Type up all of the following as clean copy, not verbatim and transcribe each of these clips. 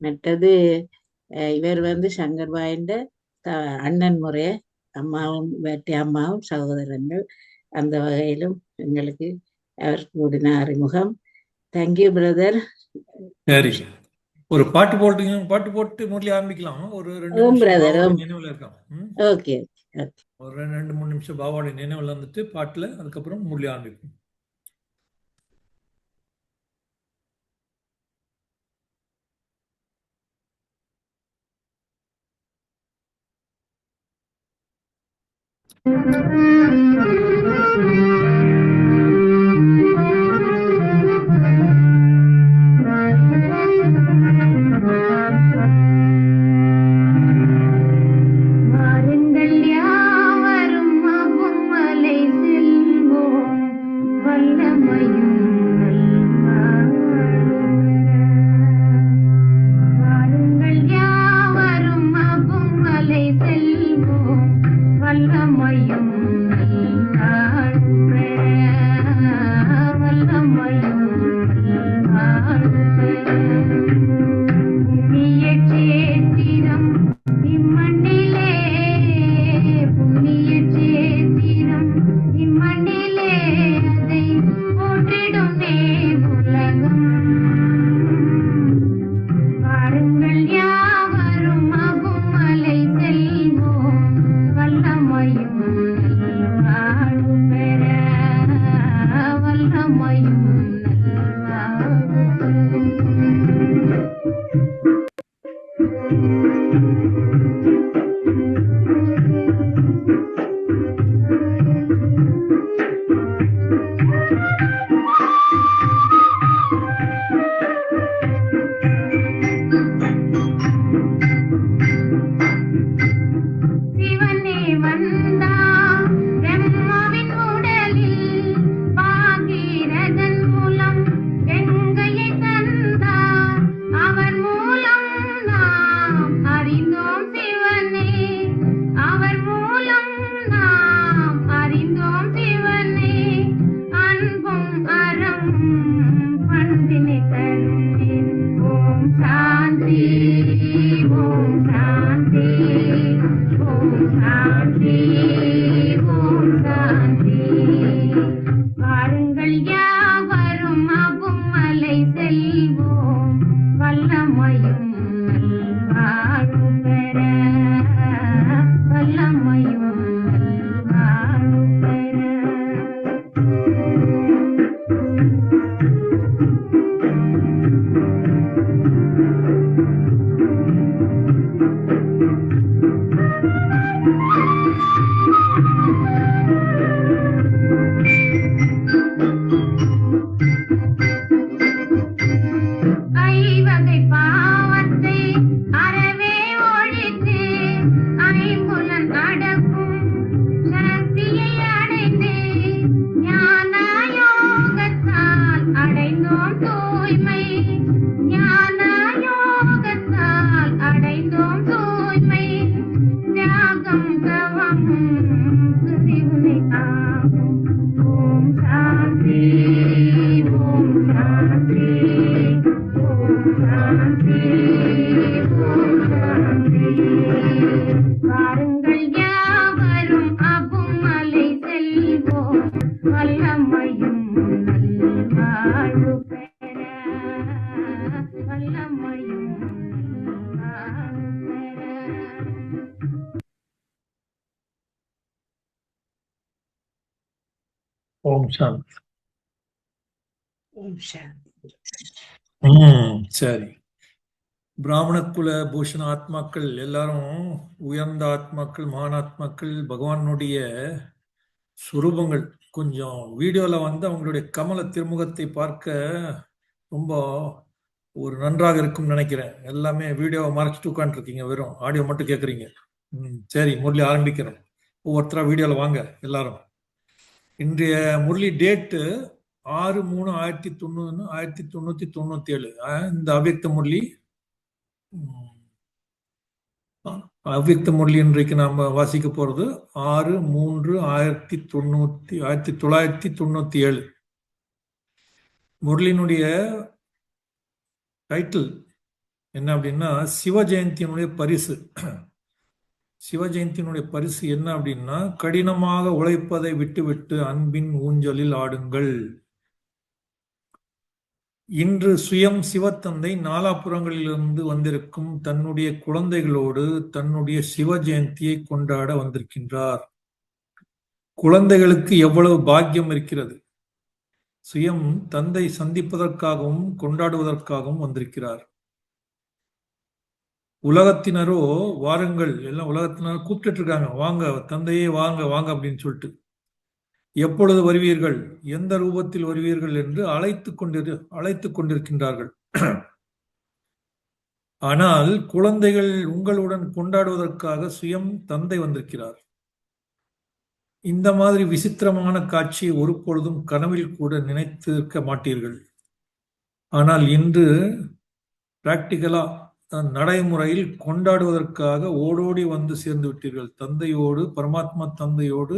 மற்றது இவர் சங்கர்பாயின் அண்ணன் முறைய அம்மாவும் வேட்டை அம்மாவும் சகோதரங்கள். அந்த வகையிலும் எங்களுக்கு அவர் கூடின அறிமுகம். Thank you brother. சரி, ஒரு பாட்டு போட்டுங்க. பாட்டு போட்டு முரளி ஆரம்பிக்கலாம். ஒரு 2 நிமிஷம் நினைவுல இருக்கான். ஓகே, ஒரு 2-3 நிமிஷம் பாபாவுடைய நினைவுல வந்துட்டு பாட்டுல, அதுக்கப்புறம் முரளி ஆரம்பிக்கும். ஓம் சாந்தி. சரி, பிராமண குல பூஷண ஆத்மாக்கள் எல்லாரும் உயர்ந்த ஆத்மாக்கள், மகானாத்மாக்கள், பகவானுடைய சுரூபங்கள். கொஞ்சம் வீடியோல அவங்களுடைய கமல திருமுகத்தை பார்க்க ரொம்ப ஒரு நன்றாக இருக்கும்னு நினைக்கிறேன். எல்லாமே வீடியோவை மறைச்சிட்டு உட்காந்துருக்கீங்க, வெறும் ஆடியோ மட்டும் கேட்குறீங்க. சரி, முரளி ஆரம்பிக்கிறோம். ஒவ்வொருத்தரா வீடியோல வாங்க எல்லாரும். இன்றைய முரளி டேட்டு 6/3/1997. இந்த அவ்யக்த முரளி இன்றைக்கு நாம வாசிக்க போறது 6/3/1997. முரளியினுடைய டைட்டில் என்ன அப்படின்னா சிவ ஜெயந்தியினுடைய பரிசு. சிவ ஜெயந்தியினுடைய பரிசு என்ன அப்படின்னா, கடினமாக உழைப்பதை விட்டுவிட்டு அன்பின் ஊஞ்சலில் ஆடுங்கள். இன்று சுயம் சிவத்தந்தை நாலாபுறங்களிலிருந்து வந்திருக்கும் தன்னுடைய குழந்தைகளோடு தன்னுடைய சிவ ஜெயந்தியை கொண்டாட வந்திருக்கின்றார். குழந்தைகளுக்கு எவ்வளவு பாக்கியம் இருக்கிறது! சுயம் தந்தை சந்திப்பதற்காகவும் கொண்டாடுவதற்காகவும் வந்திருக்கிறார். உலகத்தினரோ வாருங்கள், எல்லாம் உலகத்தினர் கூப்பிட்டு இருக்காங்க, வாங்க தந்தையே வாங்க வாங்க அப்படின்னு சொல்லிட்டு. எப்பொழுது வருவீர்கள், எந்த ரூபத்தில் வருவீர்கள் என்று அழைத்துக் கொண்டிருக்கின்றார்கள். ஆனால் குழந்தைகள் உங்களுடன் கொண்டாடுவதற்காக சுயம் தந்தை வந்திருக்கிறார். இந்த மாதிரி விசித்திரமான காட்சியை ஒரு பொழுதும் கனவில் கூட நினைத்திருக்க மாட்டீர்கள். ஆனால் இன்று பிராக்டிக்கலா நடைமுறையில் கொண்டாடுவதற்காக ஓடோடி வந்து சேர்ந்து விட்டீர்கள். தந்தையோடு, பரமாத்மா தந்தையோடு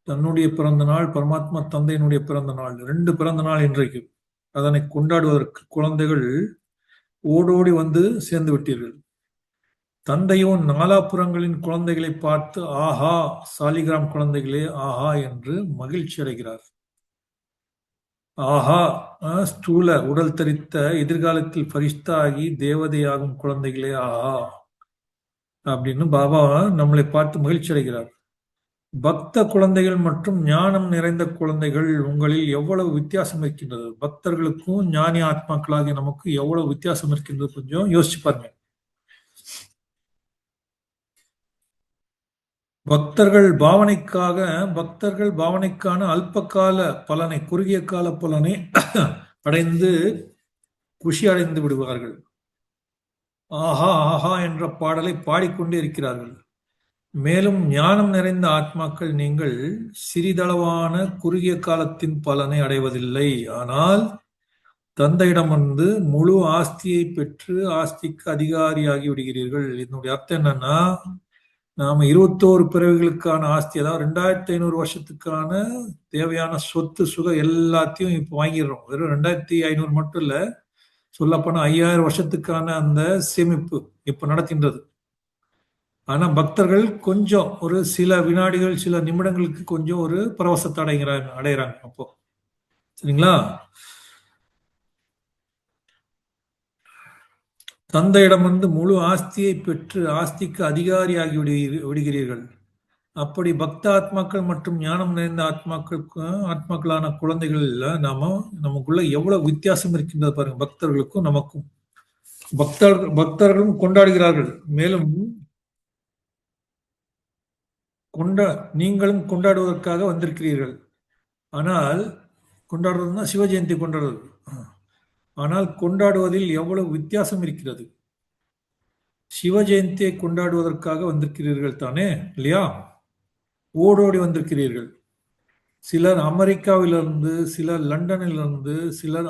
தன்னுடைய பிறந்த நாள், பரமாத்மா தந்தையினுடைய பிறந்த நாள், 2 பிறந்த நாள் இன்றைக்கு. அதனை கொண்டாடுவதற்கு குழந்தைகள் ஓடோடி வந்து சேர்ந்து விட்டீர்கள். தந்தையோ நாலாபுறங்களின் குழந்தைகளை பார்த்து ஆஹா, சாலிகிராம் குழந்தைகளே ஆஹா என்று மகிழ்ச்சி அடைகிறார். ஆஹா, ஸ்தூல உடல் தரித்த எதிர்காலத்தில் பரிஷ்தா ஆகி தேவதையாகும் குழந்தைகளே ஆஹா அப்படின்னு பாபா நம்மளை பார்த்து மகிழ்ச்சி அடைகிறார். பக்த குழந்தைகள் மற்றும் ஞானம் நிறைந்த குழந்தைகள், உங்களில் எவ்வளவு வித்தியாசம் இருக்கின்றது! பக்தர்களுக்கும் ஞானி ஆத்மாக்களாகிய நமக்கு எவ்வளவு வித்தியாசம் இருக்கின்றது, கொஞ்சம் யோசிச்சு பாருங்க. பக்தர்கள் பாவனைக்கான அல்பகால பலனை, குறுகிய கால பலனை அடைந்து குஷி அடைந்து விடுவார்கள். ஆஹா ஆஹா என்ற பாடலை பாடிக்கொண்டே இருக்கிறார்கள். மேலும் ஞானம் நிறைந்த ஆத்மாக்கள் நீங்கள் சிறிதளவான குறுகிய காலத்தின் பலனை அடைவதில்லை. ஆனால் தந்தையிடமிருந்து முழு ஆஸ்தியை பெற்று ஆஸ்திக்கு அதிகாரியாகி விடுகிறீர்கள். இதனுடைய அர்த்தம் என்னன்னா, நாம 21 பிறவிகளுக்கான ஆஸ்தி, அதாவது 2500 வருஷத்துக்கான தேவையான சொத்து சுகம் எல்லாத்தையும் இப்ப வாங்கிடுறோம். வெறும் 2500 மட்டும் இல்ல, சொல்லப்போனா 5000 வருஷத்துக்கான அந்த சேமிப்பு இப்ப நடக்கின்றது. ஆனா பக்தர்கள் கொஞ்சம் ஒரு சில வினாடிகள், சில நிமிடங்களுக்கு கொஞ்சம் ஒரு பரவசத்தை அடைகிறாங்க. அப்போ சரிங்களா? தந்தையிடமிருந்து முழு ஆஸ்தியை பெற்று ஆஸ்திக்கு அதிகாரியாகி விடுகிறீர்கள். அப்படி பக்த ஆத்மாக்கள் மற்றும் ஞானம் நிறைந்த ஆத்மாக்களான குழந்தைகள் நமக்குள்ள எவ்வளவு வித்தியாசம் இருக்கின்றது பாருங்க. பக்தர்களுக்கும் நமக்கும். பக்தர்களும் கொண்டாடுகிறார்கள். மேலும் நீங்களும் கொண்டாடுவதற்காக வந்திருக்கிறீர்கள். ஆனால் கொண்டாடுறதுன்னா சிவஜெயந்தி கொண்டாடுறது. ஆனால் கொண்டாடுவதில் எவ்வளவு வித்தியாசம் இருக்கிறது! சிவஜெயந்தியை கொண்டாடுவதற்காக வந்திருக்கிறீர்கள் தானே, இல்லையா? ஓடோடி வந்திருக்கிறீர்கள். சிலர் அமெரிக்காவிலிருந்து, சிலர் லண்டனிலிருந்து, சிலர்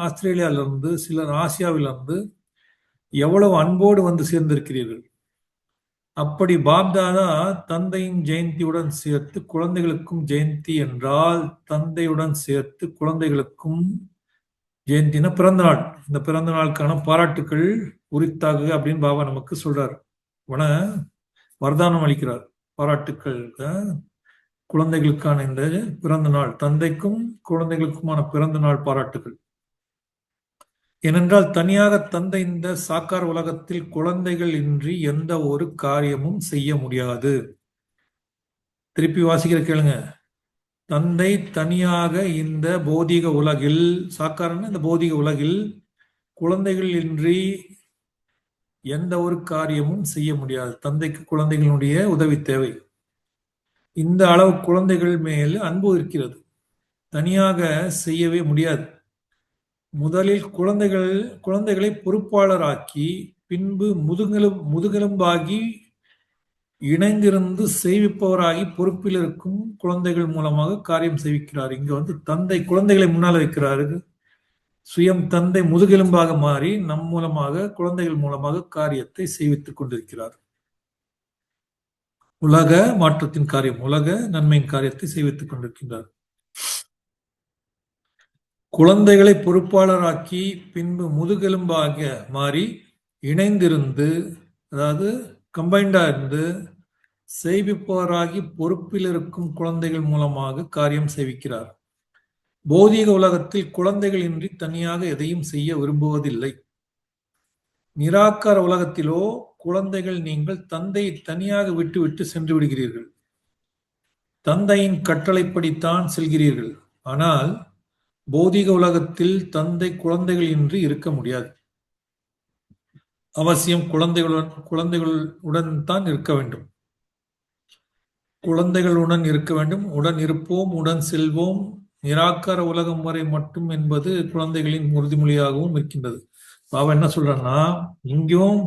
ஆஸ்திரேலியாவிலிருந்து, சிலர் ஆசியாவிலிருந்து எவ்வளவு அன்போடு வந்து சேர்ந்திருக்கிறீர்கள். அப்படி பாப்தாதா தந்தையின் ஜெயந்தியுடன் சேர்த்து குழந்தைகளுக்கும் ஜெயந்தி என்றால், தந்தையுடன் சேர்த்து குழந்தைகளுக்கும் ஜெயந்தின பிறந்த நாள். இந்த பிறந்த நாளுக்கான பாராட்டுக்கள் உரித்தாக அப்படின்னு பாபா நமக்கு சொல்றார். வரதானம் அளிக்கிறார். பாராட்டுக்கள் குழந்தைகளுக்கான இந்த பிறந்த நாள், தந்தைக்கும் குழந்தைகளுக்குமான பிறந்த நாள் பாராட்டுகள். ஏனென்றால் தனியாக தந்தை இந்த சாக்கார உலகத்தில் குழந்தைகள் இன்றி எந்த ஒரு காரியமும் செய்ய முடியாது. திருப்பி வாசிக்கிற கேளுங்க. தந்தை தனியாக இந்த பௌதிக உலகில், சாக்காரன்னு இந்த பௌதிக உலகில் குழந்தைகள் இன்றி எந்த ஒரு காரியமும் செய்ய முடியாது. தந்தைக்கு குழந்தைகளுடைய உதவி தேவை. இந்த அளவு குழந்தைகள் மேல் அன்பு இருக்கிறது. தனியாக செய்யவே முடியாது. முதலில் குழந்தைகளை பொறுப்பாளராக்கி, பின்பு முதுகெலும்பாகி இணைந்திருந்து செய்விப்பவராகி பொறுப்பில் இருக்கும் குழந்தைகள் மூலமாக காரியம் செய்விக்கிறார். இங்க தந்தை குழந்தைகளை முன்னால் வைக்கிறாரு. சுயம் தந்தை முதுகெலும்பாக மாறி நம் மூலமாக, குழந்தைகள் மூலமாக காரியத்தை செய்வித்துக் கொண்டிருக்கிறார். உலக மாற்றத்தின் காரியம், உலக நன்மையின் காரியத்தை செய்வித்துக் கொண்டிருக்கின்றார். குழந்தைகளை பொறுப்பாளராக்கி பின்பு முதுகெலும்பாக மாறி இணைந்திருந்து, அதாவது கம்பைண்டா இருந்து செய்விப்பவராகி பொறுப்பில் இருக்கும் குழந்தைகள் மூலமாக காரியம் செய்விக்கிறார். பௌதீக உலகத்தில் குழந்தைகள் இன்றி தனியாக எதையும் செய்ய விரும்புவதில்லை. நிராகார உலகத்திலோ குழந்தைகள் நீங்கள் தந்தையை தனியாக விட்டுவிட்டு சென்று விடுகிறீர்கள். தந்தையின் கட்டளைப்படித்தான் செல்கிறீர்கள். ஆனால் பௌதீக உலகத்தில் தந்தை குழந்தைகள் இன்றி இருக்க முடியாது. அவசியம் குழந்தைகளுடன் தான் இருக்க வேண்டும். குழந்தைகளுடன் இருக்க வேண்டும். உடன் இருப்போம், உடன் செல்வோம். நிராகார உலகம் வரை மட்டும் என்பது குழந்தைகளின் உறுதிமொழியாகவும் இருக்கின்றது. பாபா என்ன சொல்றாருன்னா, இங்கேயும்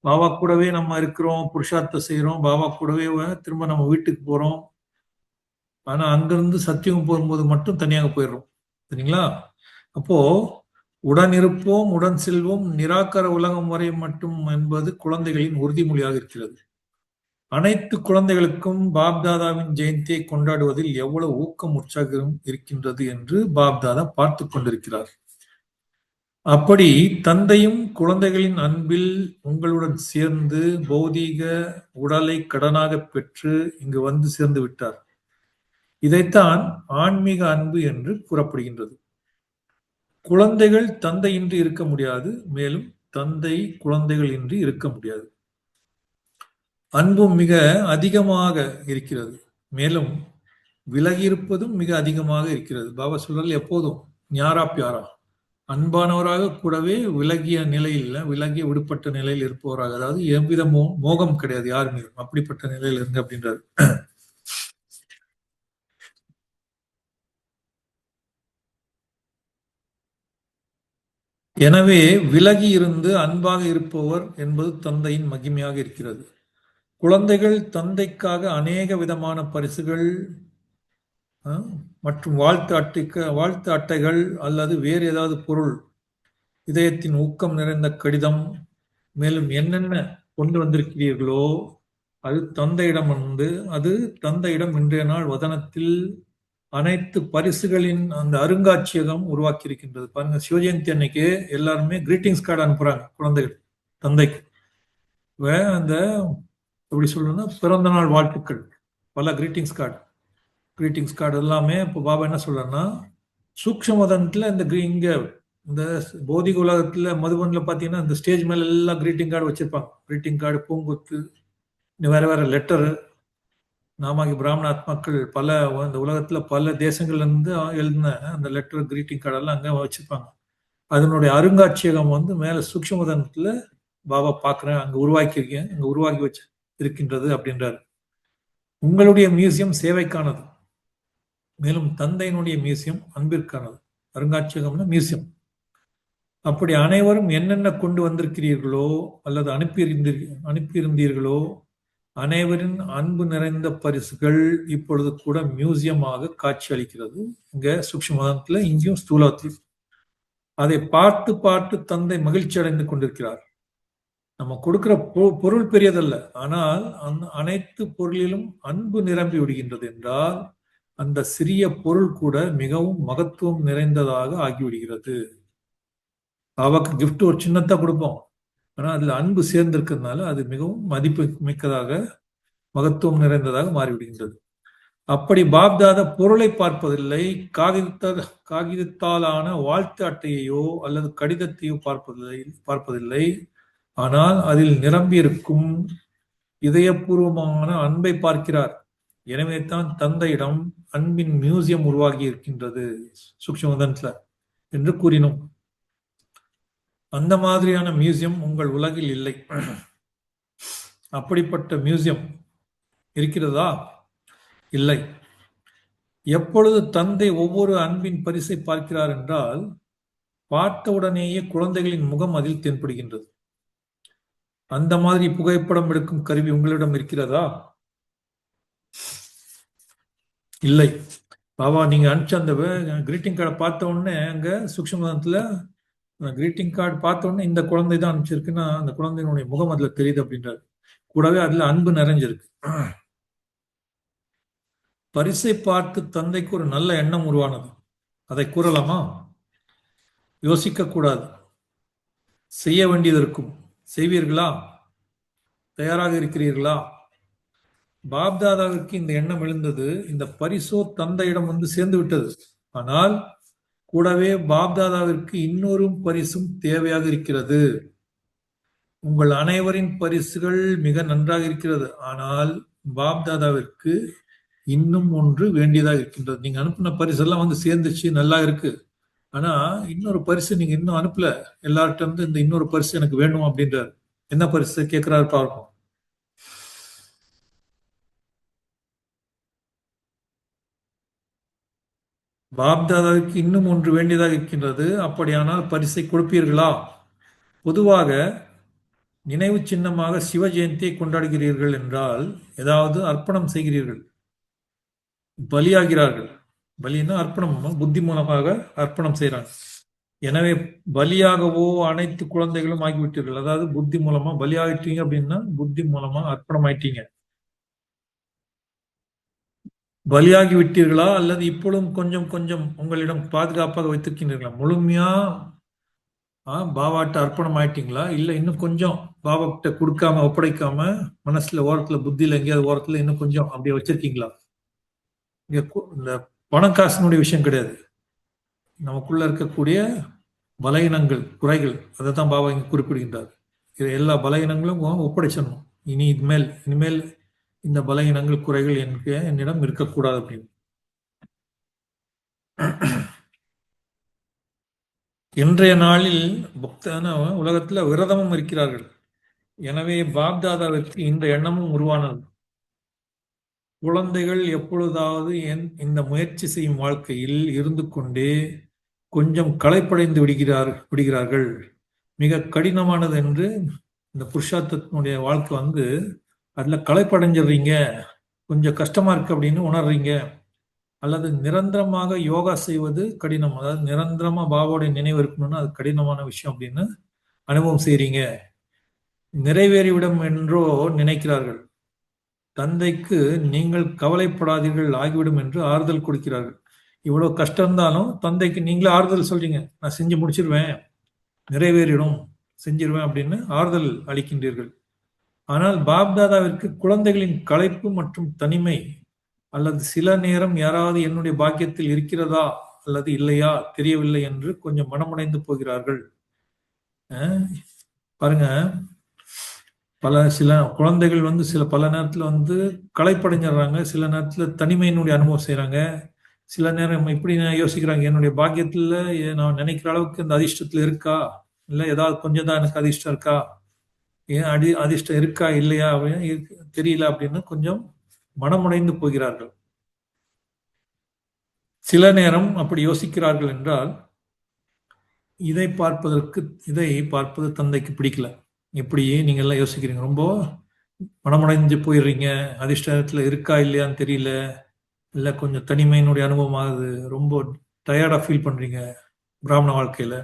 பாபா கூடவே நம்ம இருக்கிறோம், புருஷார்த்தம் செய்யறோம், பாபா கூடவே திரும்ப நம்ம வீட்டுக்கு போறோம். ஆனா அங்கிருந்து சத்தியம் போகும்போது மட்டும் தனியாக போயிடுறோம். சரிங்களா? அப்போ உடன் இருப்போம், உடன் செல்வோம், நிராகார உலகம் வரை மட்டும் என்பது குழந்தைகளின் உறுதிமொழியாக இருக்கிறது. அனைத்து குழந்தைகளுக்கும் பாப்தாதாவின் ஜெயந்தியை கொண்டாடுவதில் எவ்வளவு ஊக்கம் உற்சாகம் இருக்கின்றது என்று பாப்தாதா பார்த்து கொண்டிருக்கிறார். அப்படி தந்தையும் குழந்தைகளின் அன்பில் உங்களுடன் சேர்ந்து பௌதீக உடலை கடனாக பெற்று இங்கு வந்து சேர்ந்து விட்டார். இதைத்தான் ஆன்மீக அன்பு என்று கூறப்படுகின்றது. குழந்தைகள் தந்தையின்றி இருக்க முடியாது, மேலும் தந்தை குழந்தைகள் இன்றி இருக்க முடியாது. அன்பும் மிக அதிகமாக இருக்கிறது, மேலும் விலகி இருப்பதும் மிக அதிகமாக இருக்கிறது. பாபா சொல்றாரு எப்போதும் ஞாரா பியாரா, அன்பானவராக கூடவே விலகிய நிலையில், விலகிய விடுபட்ட நிலையில் இருப்பவராக, அதாவது எவ்வித மோகம் கிடையாது யார் மீதும், அப்படிப்பட்ட நிலையில் இருங்க அப்படின்றாரு. எனவே விலகி இருந்து அன்பாக இருப்பவர் என்பது தந்தையின் மகிமையாக இருக்கிறது. குழந்தைகள் தந்தைக்காக அநேக விதமான பரிசுகள் மற்றும் வாழ்த்து அட்டைகள் அல்லது வேறு ஏதாவது பொருள், இதயத்தின் ஊக்கம் நிறைந்த கடிதம், மேலும் என்னென்ன கொண்டு வந்திருக்கிறீர்களோ அது தந்தையிடம் இன்றைய நாள் வதனத்தில் அனைத்து பரிசுகளின் அந்த அருங்காட்சியகம் உருவாக்கி இருக்கின்றது. பாருங்க, சிவஜெயந்தி அன்னைக்கு எல்லாருமே கிரீட்டிங்ஸ் கார்டு அனுப்புறாங்க குழந்தைகள் தந்தைக்கு. அந்த எப்படி சொல்லணும்னா பிறந்த நாள் வாழ்த்துக்கள், பல கிரீட்டிங்ஸ் கார்டு எல்லாமே. இப்போ பாபா என்ன சொல்றேன்னா, சூக்ஷ்ம மதத்துல இங்க இந்த பௌதிக உலகத்துல மதுபன்ல பாத்தீங்கன்னா இந்த ஸ்டேஜ் மேல எல்லாம் கிரீட்டிங் கார்டு வச்சிருப்பாங்க. கிரீட்டிங் கார்டு, பூங்கொத்து, வேற வேற லெட்டரு. நாமாகி பிராமண ஆத்மாக்கள் இந்த உலகத்துல பல தேசங்கள்ல இருந்து எழுதின அந்த லெட்டர், கிரீட்டிங் கார்டு எல்லாம் அங்க வச்சிருப்பாங்க. அதனுடைய அருங்காட்சியகம் மேல சூக்ஷ்மதனத்துல பாபா பாக்குறேன், அங்க உருவாக்கி வச்சு இருக்கின்றது அப்படின்றாரு. உங்களுடைய மியூசியம் சேவைக்கானது, மேலும் தந்தையினுடைய மியூசியம் அன்பிற்கானது. அருங்காட்சியகம்னா மியூசியம். அப்படி அனைவரும் என்னென்ன கொண்டு வந்திருக்கிறீர்களோ அல்லது அனுப்பியிருந்தீர்களோ அனைவரின் அன்பு நிறைந்த பரிசுகள் இப்பொழுது கூட மியூசியமாக காட்சி அளிக்கிறது. இங்க சூக்ஷ்மதனத்துல, இங்கேயும் ஸ்தூலத்தில். அதை பார்த்து பார்த்து தந்தை மகிழ்ச்சி அடைந்து கொண்டிருக்கிறார். நம்ம கொடுக்கிற பொருள் பெரியதல்ல, ஆனால் அனைத்து பொருளிலும் அன்பு நிரம்பி விடுகின்றது என்றால் அந்த சிறிய பொருள் கூட மிகவும் மகத்துவம் நிறைந்ததாக ஆகிவிடுகிறது. அவக்கு கிஃப்ட் ஒரு சின்னதா கொடுப்போம், ஆனா அதுல அன்பு சேர்ந்திருக்கிறதுனால அது மிகவும் மதிப்பு மிக்கதாக, மகத்துவம் நிறைந்ததாக மாறிவிடுகின்றது. அப்படி பாப்தாதா பொருளை பார்ப்பதில்லை, காகிதத்தாலான வாழ்த்து அட்டையையோ அல்லது கடிதத்தையோ பார்ப்பதில்லை. ஆனால் அதில் நிரம்பியிருக்கும் இதயபூர்வமான அன்பை பார்க்கிறார். எனவே தான் தந்தையிடம் அன்பின் மியூசியம் உருவாகி இருக்கின்றது சூக்ஷ்மதனத்துல என்று கூறினோம். அந்த மாதிரியான மியூசியம் உங்கள் உலகில் இல்லை. அப்படிப்பட்ட மியூசியம் இருக்கிறதா? இல்லை. எப்பொழுது தந்தை ஒவ்வொரு அன்பின் பரிசை பார்க்கிறார் என்றால் பார்த்தவுடனேயே குழந்தைகளின் முகம் அதில் தென்படுகின்றது. அந்த மாதிரி புகைப்படம் எடுக்கும் கருவி உங்களிடம் இருக்கிறதா? இல்லை. பாபா நீங்க அனுப்பிச்ச அந்த கிரீட்டிங் கார்டை பார்த்த உடனே அங்க சூக்ஷ்மதனத்துல கிரீட்டிங் கார்டு பார்த்த உடனே இந்த குழந்தை தான் அனுப்பிச்சிருக்குன்னா அந்த குழந்தையினுடைய முகம் அதுல தெரியுது அப்படின்றாரு. கூடவே அதுல அன்பு நிறைஞ்சிருக்கு. பரிசை பார்த்து தந்தைக்கு ஒரு நல்ல எண்ணம் உருவானது. அதை கூறலாமா? யோசிக்க கூடாது, செய்ய வேண்டியது இருக்கும். செய்வீர்களா? தயாராக இருக்கிறீர்களா? பாப்தாதாவிற்கு இந்த எண்ணம் எழுந்தது. இந்த பரிசோ தந்தையிடம் வந்து சேர்ந்து விட்டது. ஆனால் கூடவே பாப்தாதாவிற்கு இன்னொரு பரிசும் தேவையாக இருக்கிறது. உங்கள் அனைவரின் பரிசுகள் மிக நன்றாக இருக்கிறது. ஆனால் பாப்தாதாவிற்கு இன்னும் ஒன்று வேண்டியதாக இருக்கின்றது. நீங்க அனுப்பின பரிசு எல்லாம் வந்து சேர்ந்துச்சு, நல்லா இருக்கு. ஆனா இன்னொரு பரிசு நீங்க இன்னும் அனுப்பல. எல்லார்ட்ட இருந்து இந்த இன்னொரு பரிசு எனக்கு வேணும் அப்படின்றார். என்ன பரிசு கேட்கிறாரு பார்ப்போம். பாப்தாதாவுக்கு இன்னும் ஒன்று வேண்டியதாக இருக்கின்றது. அப்படியானால் பரிசை கொடுப்பீர்களா? பொதுவாக நினைவு சின்னமாக சிவ ஜெயந்தியை கொண்டாடுகிறீர்கள் என்றால் ஏதாவது அர்ப்பணம் செய்கிறீர்கள், பலியாகிறார்கள். பலின்னா அர்ப்பணம், புத்தி மூலமாக அர்ப்பணம் செய்யறாங்க. எனவே பலியாகவோ அனைத்து குழந்தைகளும் ஆகிவிட்டீர்கள். அதாவது புத்தி மூலமா பலியாயிட்டீங்க அப்படின்னா புத்தி மூலமா அர்ப்பணம் ஆயிட்டீங்க. பலியாகி விட்டீர்களா அல்லது இப்பொழுதும் கொஞ்சம் கொஞ்சம் உங்களிடம் பாதுகாப்பாக வைத்திருக்கின்றீர்களா? முழுமையா பாபாட்ட அர்ப்பணம் ஆயிட்டீங்களா? இல்ல இன்னும் கொஞ்சம் பாபா கிட்ட கொடுக்காம ஒப்படைக்காம மனசுல ஓரத்துல புத்தியில எங்கேயாவது ஓரத்துல இன்னும் கொஞ்சம் அப்படியே வச்சிருக்கீங்களா? இந்த பணம் காசினுடைய விஷயம் கிடையாது. நமக்குள்ள இருக்கக்கூடிய பலகீனங்கள், குறைகள், அதை தான் பாபா இங்க குறிப்பிடுகின்றார். இது எல்லா பலகீனங்களும் ஒப்படைச்சிடணும். இனிமேல் இந்த பலகீனங்கள், குறைகள் என்னிடம் இருக்கக்கூடாது அப்படின்னு. இன்றைய நாளில் பக்தான உலகத்துல விரதமும் இருக்கிறார்கள். எனவே பாப்தாதாவிற்கு இந்த எண்ணமும் உருவானது. குழந்தைகள் எப்பொழுதாவது இந்த முயற்சி செய்யும் வாழ்க்கையில் இருந்து கொண்டே கொஞ்சம் களைப்படைந்து விடுகிறார்கள். மிக கடினமானது என்று இந்த புருஷார்த்தத்தினுடைய வாழ்க்கை வந்து அதுல களைப்படைஞ்சிடுறீங்க, கொஞ்சம் கஷ்டமா இருக்கு அப்படின்னு உணர்றீங்க. அல்லது நிரந்தரமாக யோகா செய்வது கடினம், அதாவது நிரந்தரமா பாபாவுடைய நினைவு இருக்கணும்னா அது கடினமான விஷயம் அப்படின்னு அனுபவம் செய்றீங்க. நிறைவேறிவிடும் என்றோ நினைக்கிறார்கள். தந்தைக்கு நீங்கள் கவலைப்படாதீர்கள், ஆகிவிடும் என்று ஆறுதல் கொடுக்கிறார்கள். இவ்வளவு கஷ்டம் இருந்தாலும் தந்தைக்கு நீங்களே ஆறுதல் சொல்றீங்க, நான் செஞ்சு முடிச்சிருவேன், நிறைவேறிடும், செஞ்சிருவேன் அப்படின்னு ஆறுதல் அளிக்கின்றீர்கள். ஆனால் பாப்தாதாவிற்கு குழந்தைகளின் களைப்பு மற்றும் தனிமை அல்லது சில நேரம் யாராவது என்னுடைய பாக்கியத்தில் இருக்கிறதா அல்லது இல்லையா தெரியவில்லை என்று கொஞ்சம் மனமுடைந்து போகிறார்கள். பாருங்க, சில குழந்தைகள் வந்து பல நேரத்துல வந்து களைப்படைஞ்சிடுறாங்க, சில நேரத்துல தனிமையினுடைய அனுபவம் செய்யறாங்க, சில நேரம் இப்படி யோசிக்கிறாங்க, என்னுடைய பாக்கியத்துல நான் நினைக்கிற அளவுக்கு இந்த அதிர்ஷ்டத்துல இருக்கா, இல்ல ஏதாவது கொஞ்சம் தான் எனக்கு அதிர்ஷ்டம் இருக்கா, ஏன் அதிர்ஷ்டம் இருக்கா இல்லையா அப்படின்னு தெரியல அப்படின்னு கொஞ்சம் மனமுடைந்து போகிறார்கள். சில நேரம் அப்படி யோசிக்கிறார்கள் என்றால் இதை பார்ப்பது தந்தைக்கு பிடிக்கல. எப்படி நீங்க எல்லாம் யோசிக்கிறீங்க, ரொம்ப மனமுடைந்து போயிடுறீங்க, அதிர்ஷ்டத்துல இருக்கா இல்லையான்னு தெரியல, இல்ல கொஞ்சம் தனிமையினுடைய அனுபவம் ஆகுது, ரொம்ப டயர்டா ஃபீல் பண்றீங்க பிராமண வாழ்க்கையில.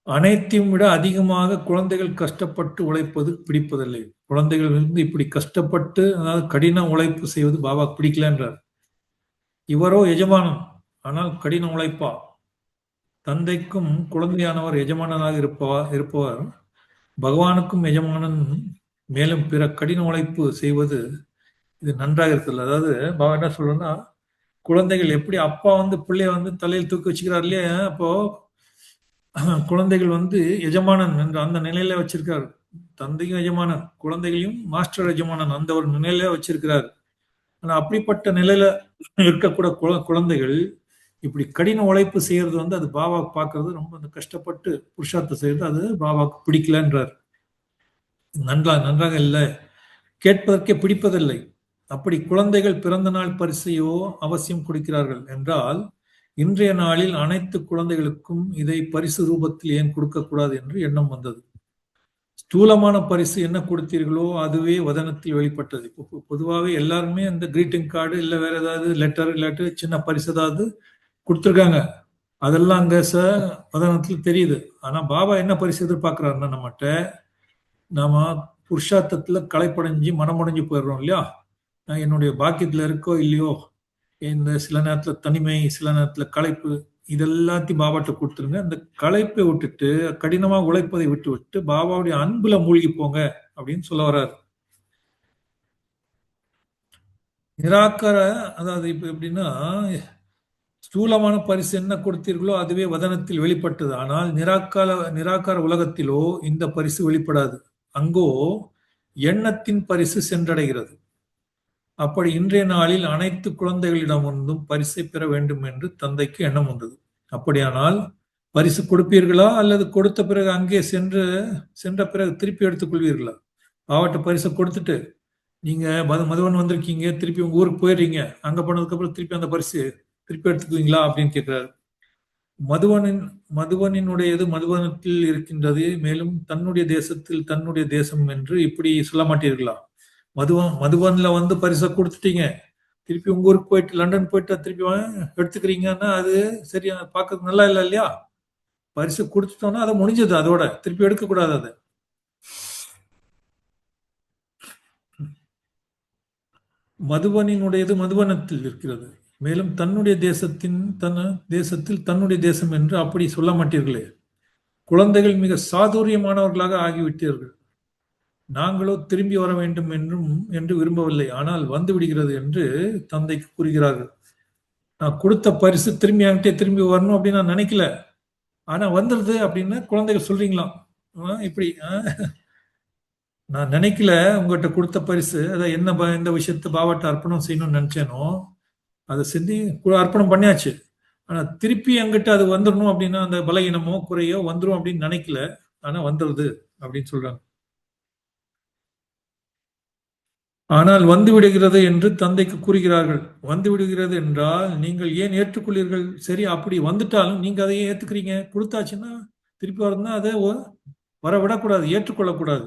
அனைத்தையும் விட அதிகமாக குழந்தைகள் கஷ்டப்பட்டு உழைப்பது பிடிப்பதில்லை. குழந்தைகள் வந்து இப்படி கஷ்டப்பட்டு, அதாவது கடின உழைப்பு செய்வது பாபா பிடிக்கலன்றார். இவரோ எஜமானன், ஆனால் கடின உழைப்பா. தந்தைக்கும் குழந்தையானவர் எஜமானனாக இருப்பவர் பகவானுக்கும் எஜமானன். மேலும் பிற கடின உழைப்பு செய்வது இது நன்றாக இருக்குல்ல. அதாவது பாபா என்ன சொல்றேன்னா, குழந்தைகள் எப்படி அப்பா வந்து பிள்ளைய வந்து தலையில் தூக்கி வச்சுக்கிறார் இல்லையா, அப்போ குழந்தைகள் வந்து எஜமானன் என்ற அந்த நிலையில வச்சிருக்காரு. தந்தையும் எஜமானன், குழந்தைகளையும் மாஸ்டர் எஜமானன் அந்த ஒரு நிலையில வச்சிருக்கிறார். ஆனா அப்படிப்பட்ட நிலையில இருக்கக்கூட குழந்தைகள் இப்படி கடின உழைப்பு செய்யறது வந்து அது பாபா பார்க்கறது ரொம்ப கஷ்டப்பட்டு புருஷார்த்தம் செய்யறது அது பாபாவுக்கு பிடிக்கலன்றார். நன்றாக இல்லை, கேட்பதற்கே பிடிப்பதில்லை. அப்படி குழந்தைகள் பிறந்த நாள் பரிசையோ அவசியம் கொடுக்கிறார்கள் என்றால் இன்றைய நாளில் அனைத்து குழந்தைகளுக்கும் இதை பரிசு ரூபத்தில் ஏன் கொடுக்கக்கூடாது என்று எண்ணம் வந்தது. ஸ்தூலமான பரிசு என்ன கொடுத்தீர்களோ அதுவே வதனத்தில் வெளிப்பட்டது. இப்போ பொதுவாகவே எல்லாருமே அந்த கிரீட்டிங் கார்டு இல்ல வேற ஏதாவது லெட்டர் இல்லாட்டி சின்ன பரிசு ஏதாவது கொடுத்துருக்காங்க, அதெல்லாம் அங்க வதனத்தில் தெரியுது. ஆனா பாபா என்ன பரிசு எதிர்பார்க்கிறாருன்னா, நம்மகிட்ட நாம புருஷார்த்தத்துல களைப்படைஞ்சு மனமுடைஞ்சு போயிடுறோம் இல்லையா, என்னுடைய பாக்கியத்துல இருக்கோ இல்லையோ, இந்த சில நேரத்துல தனிமை, சில நேரத்துல களைப்பு, இதெல்லாத்தையும் பாபாட்ட கொடுத்துருங்க. அந்த களைப்பை விட்டுட்டு, கடினமாக உழைப்பதை விட்டு பாபாவுடைய அன்புல மூழ்கி போங்க அப்படின்னு சொல்ல வர்றாரு. நிராகார, அதாவது இப்ப எப்படின்னா, ஸ்தூலமான பரிசு என்ன கொடுத்தீர்களோ அதுவே வதனத்தில் வெளிப்பட்டது. ஆனால் நிராகார உலகத்திலோ இந்த பரிசு வெளிப்படாது. அங்கோ எண்ணத்தின் பரிசு சென்றடைகிறது. அப்படி இன்றைய நாளில் அனைத்து குழந்தைகளிடமிருந்தும் பரிசை பெற வேண்டும் என்று தந்தைக்கு எண்ணம் வந்தது. அப்படியானால் பரிசு கொடுப்பீர்களா அல்லது கொடுத்த பிறகு அங்கே சென்ற பிறகு திருப்பி எடுத்துக் கொள்வீர்களா? பாவட்ட பரிசை கொடுத்துட்டு நீங்க மதுவன் வந்திருக்கீங்க, திருப்பி உங்க ஊருக்கு போயிடுறீங்க, அங்க போனதுக்கு அப்புறம் திருப்பி அந்த பரிசு திருப்பி எடுத்துக்குவீங்களா அப்படின்னு கேட்கிறாரு. மதுவனினுடையது மதுவனத்தில் இருக்கின்றது, மேலும் தன்னுடைய தேசத்தில் தன்னுடைய தேசம் என்று இப்படி சொல்ல மாட்டீர்களா? மதுவன்ல வந்து பரிசை கொடுத்துட்டீங்க, திருப்பி உங்க ஊருக்கு போயிட்டு லண்டன் போயிட்டு திருப்பி எடுத்துக்கிறீங்கன்னா அது சரியா பார்க்கறது நல்லா இல்லை இல்லையா? பரிசு கொடுத்துட்டோம்னா அதை முடிஞ்சது, அதோட திருப்பி எடுக்கக்கூடாது. அதை மதுவனினுடையது மதுவனத்தில் இருக்கிறது, மேலும் தன்னுடைய தேசத்தில் தன்னுடைய தேசம் என்று அப்படி சொல்ல மாட்டீர்களே. குழந்தைகள் மிக சாதுரியமானவர்களாக ஆகிவிட்டீர்கள். நாங்களோ திரும்பி வர வேண்டும் என்று விரும்பவில்லை, ஆனால் வந்து விடுகிறது என்று தந்தைக்கு கூறுகிறார்கள். நான் கொடுத்த பரிசு திரும்பி என்கிட்ட திரும்பி வரணும் அப்படின்னு நான் நினைக்கல, ஆனா வந்துருது அப்படின்னு குழந்தைகள் சொல்றீங்களாம். இப்படி நான் நினைக்கல, உங்ககிட்ட கொடுத்த பரிசு அதை என்ன இந்த விஷயத்த பாபாட்ட அர்ப்பணம் செய்யணும்னு நினைச்சேனோ அதை செஞ்சு அர்ப்பணம் பண்ணியாச்சு. ஆனா திருப்பி என்கிட்ட அது வந்துடணும் அப்படின்னா அந்த பலகீனமோ குறையோ வந்துடும் அப்படின்னு நினைக்கல, ஆனா வந்துடுது அப்படின்னு சொல்றாங்க. ஆனால் வந்து விடுகிறது என்று தந்தைக்கு கூறுகிறார்கள். வந்து விடுகிறது என்றால் நீங்கள் ஏன் ஏற்றுக்கொள்ளீர்கள்? சரி, அப்படி வந்துட்டாலும் நீங்க அதையே ஏத்துக்கிறீங்க. கொடுத்தாச்சுன்னா திருப்பி வரணும்னா அதை வர விடக்கூடாது, ஏற்றுக்கொள்ளக்கூடாது.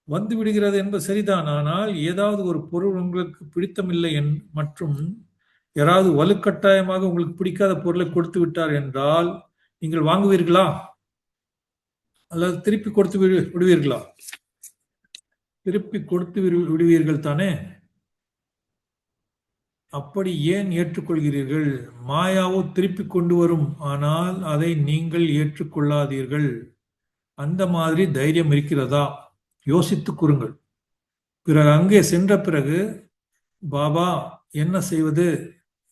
வந்து விடுகிறது என்பது சரிதான், ஆனால் ஏதாவது ஒரு பொருள் உங்களுக்கு பிடித்தமில்லை மற்றும் யாராவது வலுக்கட்டாயமாக உங்களுக்கு பிடிக்காத பொருளை கொடுத்து விட்டார் என்றால் நீங்கள் வாங்குவீர்களா அல்லது திருப்பி கொடுத்து விடுவீர்களா? திருப்பி கொடுத்து விடுவீர்கள் தானே? அப்படி ஏன் ஏற்றுக்கொள்கிறீர்கள்? மாயாவோ திருப்பி கொண்டு வரும், ஆனால் அதை நீங்கள் ஏற்றுக்கொள்ளாதீர்கள். அந்த மாதிரி தைரியம் இருக்கிறதா? யோசித்து கூறுங்கள். பிறகு அங்கே சென்ற பிறகு பாபா என்ன செய்வது,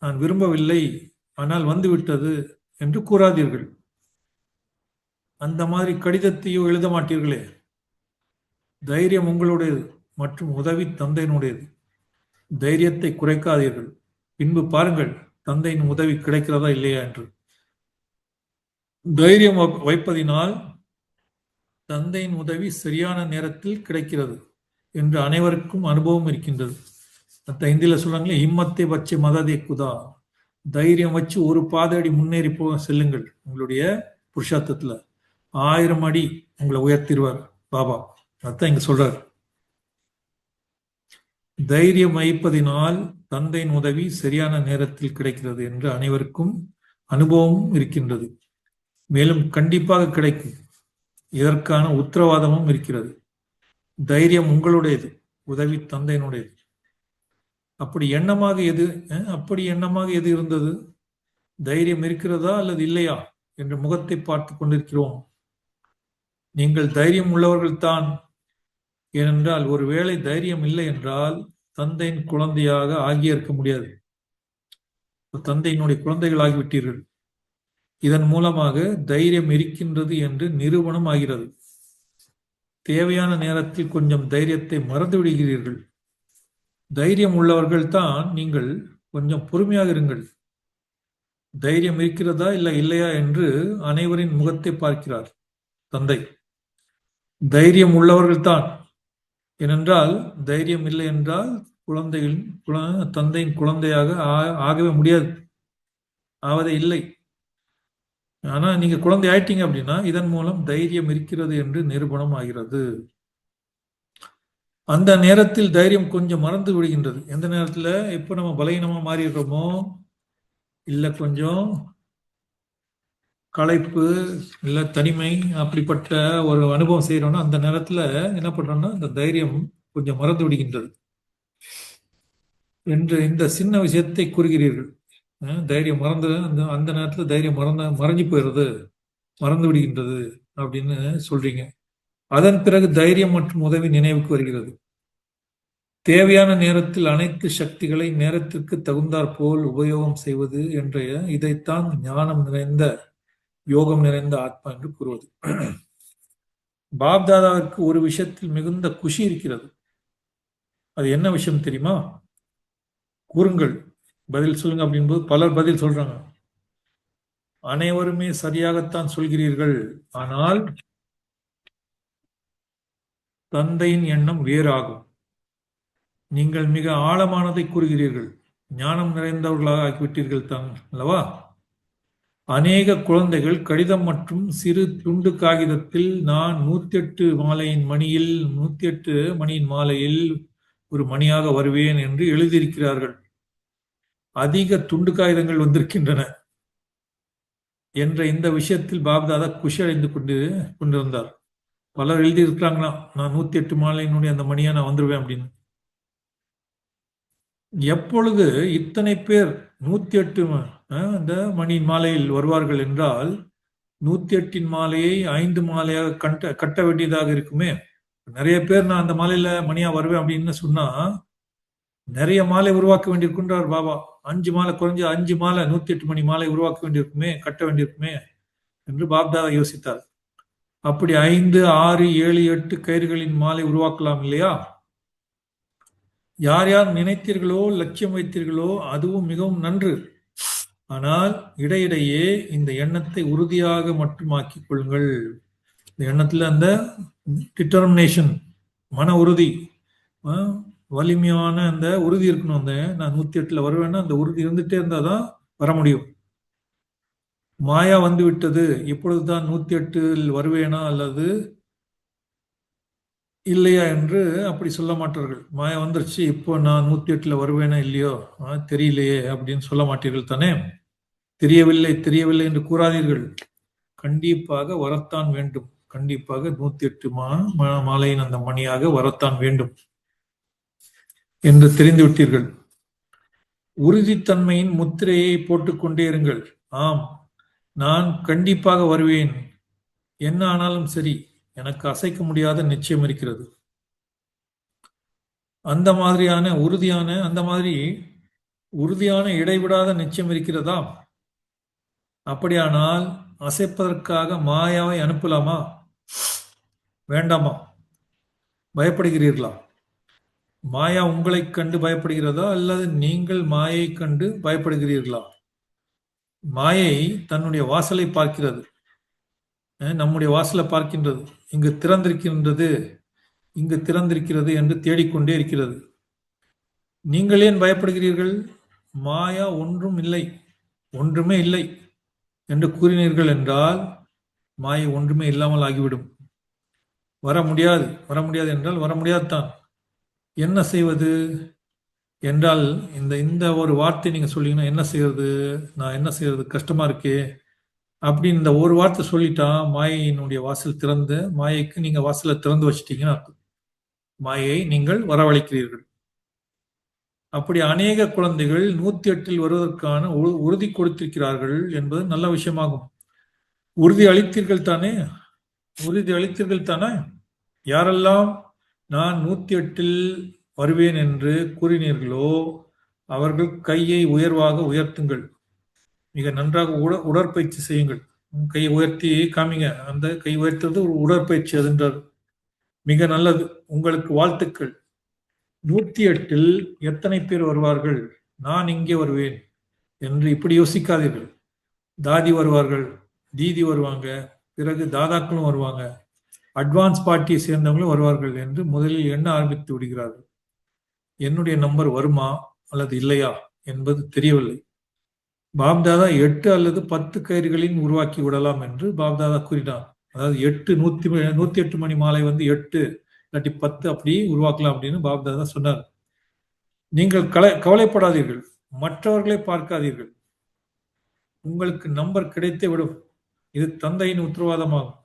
நான் விரும்பவில்லை ஆனால் வந்துவிட்டது என்று கூறாதீர்கள். அந்த மாதிரி கடிதத்தையோ எழுத மாட்டீர்களே. தைரியம் உங்களுடையது மற்றும் உதவி தந்தையினுடையது. தைரியத்தை குறைக்காதீர்கள். பின்பு பாருங்கள் தந்தையின் உதவி கிடைக்கிறதா இல்லையா என்று. தைரியம் வைப்பதினால் தந்தையின் உதவி சரியான நேரத்தில் கிடைக்கிறது என்று அனைவருக்கும் அனுபவம் இருக்கின்றது. ஹிந்தியில சொல்றாங்களே, ஹிம்மத்தை வச்சு மததே குதா, தைரியம் வச்சு ஒரு பாதடி முன்னேறி செல்லுங்கள். உங்களுடைய புருஷார்த்தத்துல 1000 அடி உங்களை உயர்த்திடுவார் பாபா. அதான் இங்க சொல்றாரு. தைரியம் வைப்பதினால் தந்தையின் உதவி சரியான நேரத்தில் கிடைக்கிறது என்று அனைவருக்கும் அனுபவம் இருக்கின்றது, மேலும் கண்டிப்பாக கிடைக்கும். இதற்கான உத்தரவாதமும் இருக்கிறது. தைரியம் உங்களுடையது, உதவி தந்தையினுடையது. அப்படி எண்ணமாக எது இருந்தது? தைரியம் இருக்கிறதா அல்லது இல்லையா என்று முகத்தை பார்த்து கொண்டிருக்கிறோம். நீங்கள் தைரியம் உள்ளவர்கள் தான். ஏனென்றால் ஒருவேளை தைரியம் இல்லை என்றால் தந்தையின் குழந்தையாக ஆகிய இருக்க முடியாது. தந்தையினுடைய குழந்தைகள் ஆகிவிட்டீர்கள். இதன் மூலமாக தைரியம் இருக்கின்றது என்று நிரூபணம் ஆகிறது. தேவையான நேரத்தில் கொஞ்சம் தைரியத்தை மறந்து விடுகிறீர்கள். தைரியம் உள்ளவர்கள் தான் நீங்கள். கொஞ்சம் பொறுமையாக இருங்கள். தைரியம் இருக்கிறதா இல்லையா என்று அனைவரின் முகத்தை பார்க்கிறார் தந்தை. தைரியம் உள்ளவர்கள் தான். ஏனென்றால் தைரியம் இல்லை என்றால் தந்தையின் குழந்தையாக ஆகவே முடியாது, ஆவதே இல்லை. ஆனா நீங்க குழந்தை ஆயிட்டீங்க அப்படின்னா இதன் மூலம் தைரியம் இருக்கிறது என்று நிரூபணம் ஆகிறது. அந்த நேரத்தில் தைரியம் கொஞ்சம் மறந்து விடுகின்றது. எந்த நேரத்துல? எப்ப நம்ம பலகீனமா மாறி இருக்கோமோ, இல்ல கொஞ்சம் களைப்பு, இல்ல தனிமை, அப்படிப்பட்ட ஒரு அனுபவம் செய்யறோம்னா அந்த நேரத்துல என்ன பண்றோம்னா இந்த தைரியம் கொஞ்சம் மறந்து விடுகின்றது என்று இந்த சின்ன விஷயத்தை கூறுகிறீர்கள். தைரியம் மறந்து அந்த அந்த நேரத்துல தைரியம் மறைஞ்சு போயிடுறது, மறந்து விடுகின்றது அப்படின்னு சொல்றீங்க. அதன் பிறகு தைரியம் மற்றும் உதவி நினைவுக்கு வருகிறது. தேவையான நேரத்தில் அனைத்து சக்திகளை நேரத்திற்கு தகுந்தாற் போல் உபயோகம் செய்வது என்ற இதைத்தான் ஞானம் நிறைந்த யோகம் நிறைந்த ஆத்மா என்று கூறுவது. பாப்தாதாவிற்கு ஒரு விஷயத்தில் மிகுந்த குஷி இருக்கிறது. அது என்ன விஷயம் தெரியுமா? கூறுங்கள், பதில் சொல்லுங்க அப்படின்போது பலர் பதில் சொல்றாங்க. அனைவருமே சரியாகத்தான் சொல்கிறீர்கள், ஆனால் தந்தையின் எண்ணம் வேறாகும். நீங்கள் மிக ஆழமானதை கூறுகிறீர்கள், ஞானம் நிறைந்தவர்களாக ஆக்கிவிட்டீர்கள் தான் அல்லவா? அநேக குழந்தைகள் கடிதம் மற்றும் சிறு துண்டு காகிதத்தில் நான் 108 மாலையின் மணியில் 108 மணியின் மாலையில் ஒரு மணியாக வருவேன் என்று எழுதியிருக்கிறார்கள். அதிக துண்டு காகிதங்கள் வந்திருக்கின்றன என்ற இந்த விஷயத்தில் பாப்தாதா குஷி அடைந்து கொண்டிருந்தார். பலர் எழுதியிருக்கிறாங்களாம், நான் 108 மாலையினுடைய அந்த மணியா நான் வந்துருவேன் அப்படின்னு. எப்பொழுது இத்தனை பேர் 108 அந்த மணியின் மாலையில் வருவார்கள் என்றால் 108 மாலையை 5 மாலையாக கட்ட வேண்டியதாக இருக்குமே. நிறைய பேர் நான் அந்த மாலையில மணியா வருவேன் அப்படின்னு சொன்னா நிறைய மாலை உருவாக்க வேண்டியிருக்கின்றார் பாபா. 5 மாலை, குறைஞ்ச 5 மாலை 108 மணி மாலை உருவாக்க வேண்டியிருக்குமே, கட்ட வேண்டியிருக்குமே என்று பாப்தாதா யோசித்தார். அப்படி 5, 6, 7, 8 கயிறுகளின் மாலை உருவாக்கலாம் இல்லையா? யார் யார் நினைத்தீர்களோ, லட்சியம் வைத்தீர்களோ அதுவும் மிகவும் நன்று. ஆனால் இடையிடையே இந்த எண்ணத்தை உறுதியாக மட்டும் ஆக்கிக் கொள்ளுங்கள். இந்த எண்ணத்துல அந்த டிட்டர்மினேஷன், மன உறுதி, வலிமையான அந்த உறுதி இருக்கணும். அந்த நான் 108ல வருவேன்னா அந்த உறுதி இருந்துட்டே இருந்தாதான் வர முடியும். மாயா வந்து விட்டது, இப்பொழுதுதான் 108ல் வருவேனா அல்லது இல்லையா என்று அப்படி சொல்ல மாட்டார்கள். மாயா வந்துருச்சு, இப்போ நான் 108ல வருவேனா இல்லையோ தெரியலையே அப்படின்னு சொல்ல மாட்டீர்கள் தானே? தெரியவில்லை தெரியவில்லை என்று கூறாதீர்கள். கண்டிப்பாக வரத்தான் வேண்டும். கண்டிப்பாக 108 மாலையின் அந்த மணியாக வரத்தான் வேண்டும் என்று தெரிந்து விட்டீர்கள். உறுதித்தன்மையின் முத்திரையை போட்டுக்கொண்டே இருங்கள். ஆம், நான் கண்டிப்பாக வருவேன், என்ன ஆனாலும் சரி, எனக்கு அசைக்க முடியாத நிச்சயம் இருக்கிறது. அந்த மாதிரியான உறுதியான இடைவிடாத நிச்சயம் இருக்கிறதா? அப்படியானால் அசைப்பதற்காக மாயாவை அனுப்பலாமா? வேண்டாமா? பயப்படுகிறீர்களா? மாயா உங்களை கண்டு பயப்படுகிறதா அல்லது நீங்கள் மாயை கண்டு பயப்படுகிறீர்களா? மாயை தன்னுடைய வாசலை பார்க்கிறது, நம்முடைய வாசலை பார்க்கின்றது. இங்கு திறந்திருக்கின்றது, இங்கு திறந்திருக்கிறது என்று தேடிக்கொண்டே இருக்கிறது. நீங்கள் ஏன் பயப்படுகிறீர்கள்? மாயா ஒன்றும் இல்லை, ஒன்றுமே இல்லை என்று கூறினீர்கள் என்றால் மாயை ஒன்றுமே இல்லாமல் ஆகிவிடும். வர முடியாது என்றால் வர முடியாதுதான். என்ன செய்வது என்றால் இந்த ஒரு வார்த்தை நீங்க சொல்லிங்கன்னா என்ன செய்யறது, நான் என்ன செய்யறது, கஷ்டமா இருக்கே அப்படின்னு இந்த ஒரு வார்த்தை சொல்லிட்டா மாயையினுடைய வாசல் திறந்து, மாயைக்கு நீங்க வாசலை திறந்து வச்சிட்டீங்கன்னு அர்த்தம். மாயை நீங்கள் வரவழைக்கிறீர்கள். அப்படி அநேக குழந்தைகள் 108ல் வருவதற்கான உறுதி கொடுத்திருக்கிறார்கள் என்பது நல்ல விஷயமாகும். உறுதி அளித்தீர்கள் தானே? யாரெல்லாம் நான் 108ல் வருவேன் என்று கூறினீர்களோ அவர்கள் கையை உயர்வாக உயர்த்துங்கள். மிக நன்றாக உடற்பயிற்சி செய்யுங்கள். கையை உயர்த்தி காமிங்க. அந்த கை உயர்த்துறது ஒரு உடற்பயிற்சி அதுன்றார். மிக நல்லது, உங்களுக்கு வாழ்த்துக்கள். 108ல் எத்தனை பேர் வருவார்கள், நான் இங்கே வருவேன் என்று இப்படி யோசிக்காதீர்கள். தாதி வருவார்கள், தீதி வருவாங்க, பிறகு தாதாக்களும் வருவாங்க, அட்வான்ஸ் பார்ட்டியை சேர்ந்தவங்களும் வருவார்கள் என்று முதலில் எண்ண ஆரம்பித்து விடுகிறார்கள். என்னுடைய நம்பர் வருமா அல்லது இல்லையா என்பது தெரியவில்லை. பாப்தாதா 8 அல்லது 10 கயிறுகளின் உருவாக்கி விடலாம் என்று பாப்தாதா கூறினார். அதாவது 108 மணி மாலை 8 இல்லாட்டி 10 அப்படி உருவாக்கலாம் அப்படின்னு பாப்தாதா சொன்னார். நீங்கள் கவலைப்படாதீர்கள், மற்றவர்களை பார்க்காதீர்கள், உங்களுக்கு நம்பர் கிடைத்தே விடும். இது தந்தையின் உத்தரவாதமாகும்.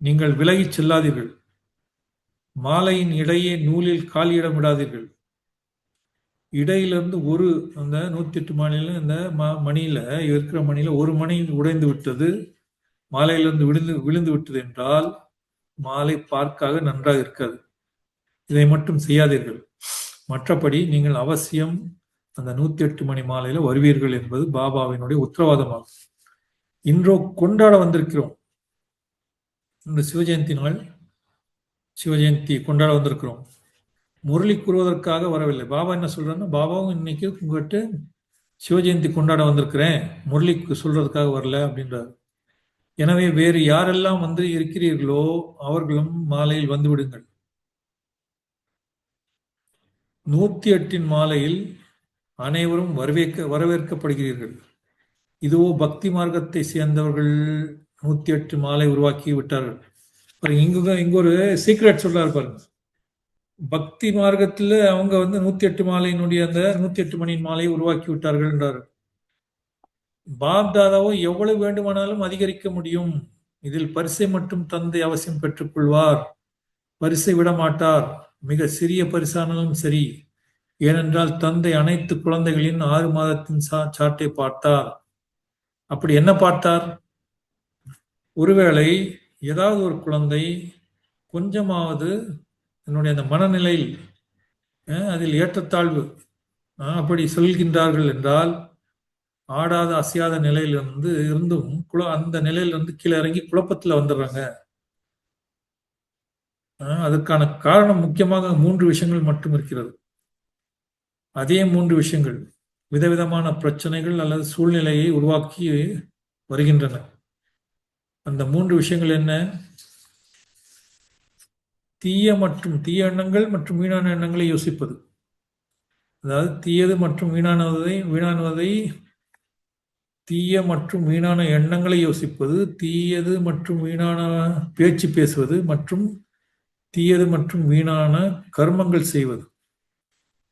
நீங்கள் விலகிச் செல்லாதீர்கள். மாலையின் இடையே நூலில் காலியிடம் விடாதீர்கள். இடையிலிருந்து ஒரு அந்த 108 மாலையில இந்த மணியில இருக்கிற மணியில ஒரு மணி உடைந்து விட்டது, மாலையிலிருந்து விழுந்து விட்டது என்றால் மாலை பார்க்காக நன்றாக இருக்காது. இதை மட்டும் செய்யாதீர்கள். மற்றபடி நீங்கள் அவசியம் அந்த 108 மணி மாலையில வருவீர்கள் என்பது பாபாவினுடைய உத்தரவாதமாகும். இன்றோ கொண்டாட வந்திருக்கிறோம். இந்த சிவஜெயந்தி நாள், சிவஜெயந்தி கொண்டாட வந்திருக்கிறோம். முரளி கூறுவதற்காக வரவில்லை. பாபா என்ன சொல்றாருன்னா, பாபாவும் இன்னைக்கு உங்ககிட்ட சிவஜெயந்தி கொண்டாட வந்திருக்கிறேன், முரளிக்கு சொல்றதுக்காக வரல அப்படின்றார். எனவே வேறு யாரெல்லாம் வந்து இருக்கிறீர்களோ அவர்களும் மாலையில் வந்து விடுங்கள். 108 மாலையில் அனைவரும் வரவேற்கப்படுகிறீர்கள். இதுவோ பக்தி மார்க்கத்தை சேர்ந்தவர்கள் 108 மாலை உருவாக்கி விட்டார்கள். இங்க ஒரு சீக்ரெட் சொல்றாரு பாருங்க. பக்தி மார்க்கத்துல அவங்க வந்து 108 மாலையினுடைய அந்த 108 மணியின் மாலையை உருவாக்கி விட்டார்கள் என்றார். பாப்தாதாவோ எவ்வளவு வேண்டுமானாலும் அதிகரிக்க முடியும். இதில் பரிசை மட்டும் தந்தை அவசியம் பெற்றுக் கொள்வார். பரிசை விட மாட்டார். மிக சிறிய பரிசானாலும் சரி. ஏனென்றால் தந்தை அனைத்து குழந்தைகளின் 6 மாதத்தின் சாட்டை பார்த்தார். அப்படி என்ன பார்த்தார்? ஒருவேளை ஏதாவது ஒரு குழந்தை கொஞ்சமாவது என்னுடைய அந்த மனநிலையில் அதில் ஏற்றத்தாழ்வு அப்படி சொல்கின்றார்கள் என்றால், ஆடாத அசையாத நிலையிலிருந்து இருந்தும் அந்த நிலையிலிருந்து கீழே இறங்கி குழப்பத்தில் வந்துடுறாங்க. அதற்கான காரணம் முக்கியமாக 3 விஷயங்கள் மட்டும் இருக்கிறது. அதே 3 விஷயங்கள் விதவிதமான பிரச்சனைகள் அல்லது சூழ்நிலையை உருவாக்கி வருகின்றன. அந்த 3 விஷயங்கள் என்ன? தீய எண்ணங்கள் மற்றும் வீணான எண்ணங்களை யோசிப்பது. அதாவது தீயது மற்றும் வீணானதை தீய மற்றும் வீணான எண்ணங்களை யோசிப்பது, தீயது மற்றும் வீணான பேச்சு பேசுவது மற்றும் தீயது மற்றும் வீணான கர்மங்கள் செய்வது.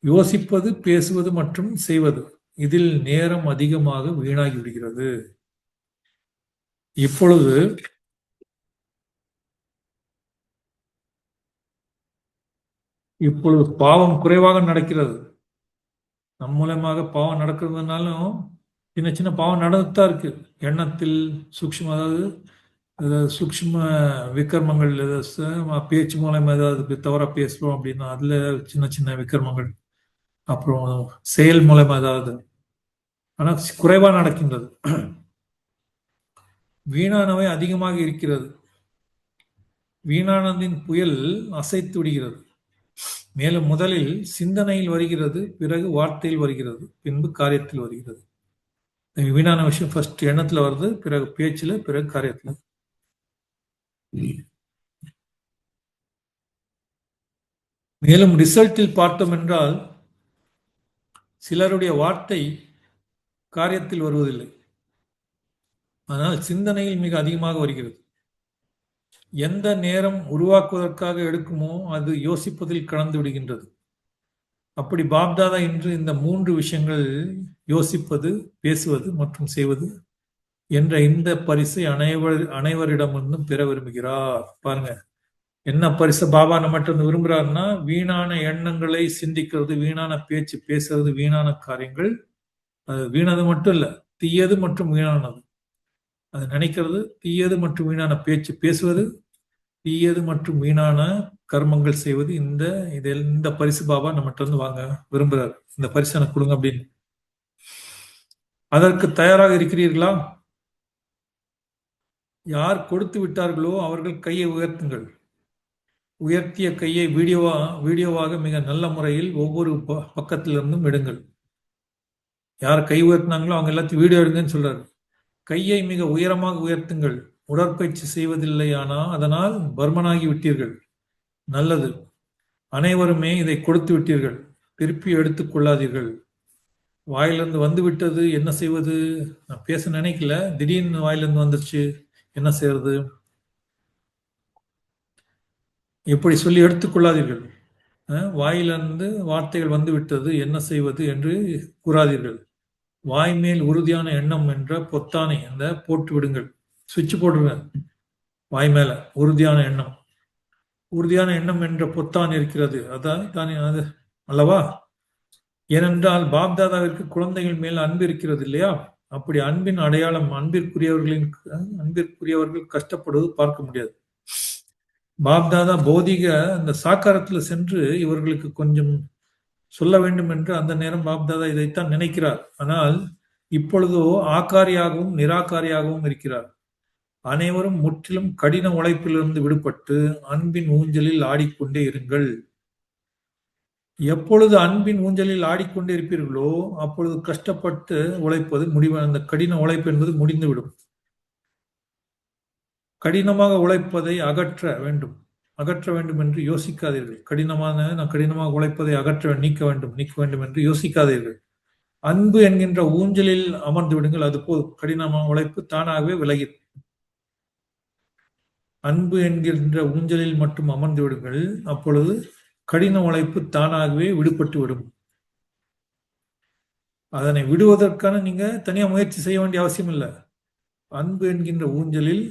யோசிப்பது, பேசுவது மற்றும் செய்வது, இதில் நேரம் அதிகமாக வீணாகி விடுகிறது. இப்பொழுது பாவம் குறைவாக நடக்கிறது. நம் மூலமாக பாவம் நடக்கிறதுனாலும் சின்ன சின்ன பாவம் நடந்துதான் இருக்கு. எண்ணத்தில் அதாவது சூக்ஷ்ம விக்ரமங்கள், பேச்சு மூலம் ஏதாவது தவறா பேசுறோம் அப்படின்னா அதுல சின்ன சின்ன விக்ரமங்கள், அப்புறம் செயல் மூலம் ஏதாவது, ஆனா குறைவா நடக்கின்றது. வீணானவை அதிகமாக இருக்கிறது. வீணானதின் புயல் அசைத்து விடுகிறது. மேலும் முதலில் சிந்தனையில் வருகிறது, பிறகு வார்த்தையில் வருகிறது, பின்பு காரியத்தில் வருகிறது. வீணான விஷயம் ஃபர்ஸ்ட் எண்ணத்துல வருது, பிறகு பேச்சுல, பிறகு காரியத்துல. மேலும் ரிசல்ட்டில் பார்த்தோம் என்றால் சிலருடைய வார்த்தை காரியத்தில் வருவதில்லை, ஆனால் சிந்தனையில் மிக அதிகமாக வருகிறது. எந்த நேரம் உருவாக்குவதற்காக எடுக்குமோ அது யோசிப்பதில் கடந்து விடுகின்றது. அப்படி பாப்தாதா இன்று இந்த 3 விஷயங்கள், யோசிப்பது, பேசுவது மற்றும் செய்வது என்ற இந்த பரிசை அனைவரிடமிருந்தும் பெற விரும்புகிறார். பாருங்க என்ன பரிசு பாபா நம்மகிட்ட விரும்புகிறாருன்னா, வீணான எண்ணங்களை சிந்திக்கிறது, வீணான பேச்சு பேசுறது, வீணான காரியங்கள், அது வீணது மட்டும் இல்ல, தீயது மற்றும் வீணானது அது நினைக்கிறது, தீயது மற்றும் வீணான பேச்சு பேசுவது, தீயது மற்றும் வீணான கர்மங்கள் செய்வது. இந்த பரிசு பாபா நம்மகிட்ட இருந்து வாங்க விரும்புறாரு. இந்த பரிசு எனக்கு கொடுங்க அப்படின்னு. அதற்கு தயாராக இருக்கிறீர்களா? யார் கொடுத்து விட்டார்களோ அவர்கள் கையை உயர்த்துங்கள். உயர்த்திய கையை வீடியோவாக மிக நல்ல முறையில் ஒவ்வொரு பக்கத்திலிருந்தும் எடுங்கள். யார் கை உயர்த்தினாங்களோ அவங்க எல்லாத்தையும் வீடியோ எடுங்கன்னு சொல்றாரு. கையை மிக உயரமாக உயர்த்துங்கள். உடற்பயிற்சி செய்வதில்லை, ஆனால் அதனால் பர்மனாகி விட்டீர்கள். நல்லது, அனைவருமே இதை கொடுத்து விட்டீர்கள், திருப்பி எடுத்துக் கொள்ளாதீர்கள். வாயிலிருந்து வந்து விட்டது, என்ன செய்வது? நான் பேச நினைக்கல, திடீர்னு வாயிலிருந்து வந்துருச்சு, என்ன செய்யறது? எப்படி சொல்லி எடுத்துக்கொள்ளாதீர்கள். வாயிலிருந்து வார்த்தைகள் வந்து விட்டது, என்ன செய்வது என்று கூறாதீர்கள். வாய் மேல் உறுதியான எண்ணம் என்ற பொத்தானை போட்டு விடுங்கள். சுவிட்ச் போடுங்க. வாய் மேல உறுதியான எண்ணம் என்ற பொத்தான் இருக்கிறது, அதான் தானே அது அல்லவா? ஏனென்றால் பாப்தாதாவிற்கு குழந்தைகள் மேல் அன்பு இருக்கிறது இல்லையா? அப்படி அன்பின் அடையாளம் அன்பிற்குரியவர்கள் கஷ்டப்படுவது பார்க்க முடியாது. பாப்தாதா பௌதிக அந்த சாக்காரத்துல சென்று இவர்களுக்கு கொஞ்சம் சொல்ல வேண்டும் என்று அந்த நேரம் பாப்தாதா இதைத்தான் நினைக்கிறார். ஆனால் இப்பொழுதோ ஆக்காரியாகவும் நிராகாரியாகவும் இருக்கிறார். அனைவரும் முற்றிலும் கடின உழைப்பிலிருந்து விடுபட்டு அன்பின் ஊஞ்சலில் ஆடிக்கொண்டே இருங்கள். எப்பொழுது அன்பின் ஊஞ்சலில் ஆடிக்கொண்டே இருப்பீர்களோ அப்பொழுது கஷ்டப்பட்டு உழைப்பது அந்த கடின உழைப்பு என்பது முடிந்துவிடும். கடினமாக உழைப்பதை அகற்ற வேண்டும் என்று யோசிக்காதீர்கள். நான் கடினமாக உழைப்பதை நீக்க வேண்டும் என்று யோசிக்காதீர்கள். அன்பு என்கின்ற ஊஞ்சலில் அமர்ந்து விடுங்கள். அது போதும். கடினமான உழைப்பு தானாகவே விலகி. அன்பு என்கின்ற ஊஞ்சலில் மட்டும் அமர்ந்து விடுங்கள். அப்பொழுது கடின உழைப்பு தானாகவே விடுபட்டு விடும். அதனை விடுவதற்கான நீங்க தனியா முயற்சி செய்ய வேண்டிய அவசியம் இல்லை. அன்பு என்கின்ற ஊஞ்சலில்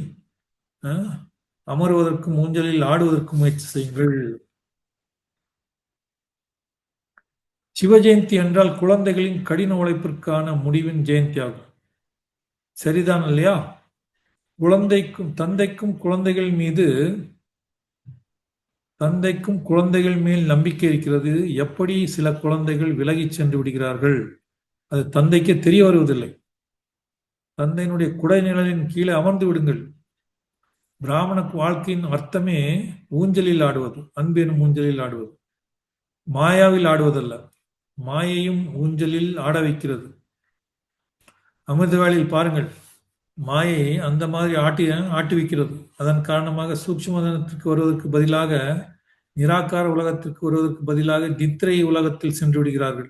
அமர்வதற்கும் ஊஞ்சலில் ஆடுவதற்கும் முயற்சி செய்யுங்கள். சிவ ஜெயந்தி என்றால் குழந்தைகளின் கடின உழைப்பிற்கான முடிவின் ஜெயந்தி ஆகும். சரிதான் இல்லையா? தந்தைக்கும் குழந்தைகள் மேல் நம்பிக்கை இருக்கிறது. எப்படி சில குழந்தைகள் விலகி சென்று விடுகிறார்கள், அது தந்தைக்கு தெரிய வருவதில்லை. தந்தையினுடைய குடைநிழலின் கீழே அமர்ந்து விடுங்கள். பிராமண வாழ்க்கையின் அர்த்தமே ஊஞ்சலில் ஆடுவது, அன்பெனும் ஊஞ்சலில் ஆடுவது, மாயாவில் ஆடுவதல்ல. மாயையும் ஊஞ்சலில் ஆட வைக்கிறது. அமிர்தவேளையில் பாருங்கள், மாயை அந்த மாதிரி ஆட்டி வைக்கிறது. அதன் காரணமாக சூட்சுமதனத்திற்கு வருவதற்கு பதிலாக, நிராகார உலகத்திற்கு வருவதற்கு பதிலாக நித்திரை உலகத்தில் சென்று விடுகிறார்கள்.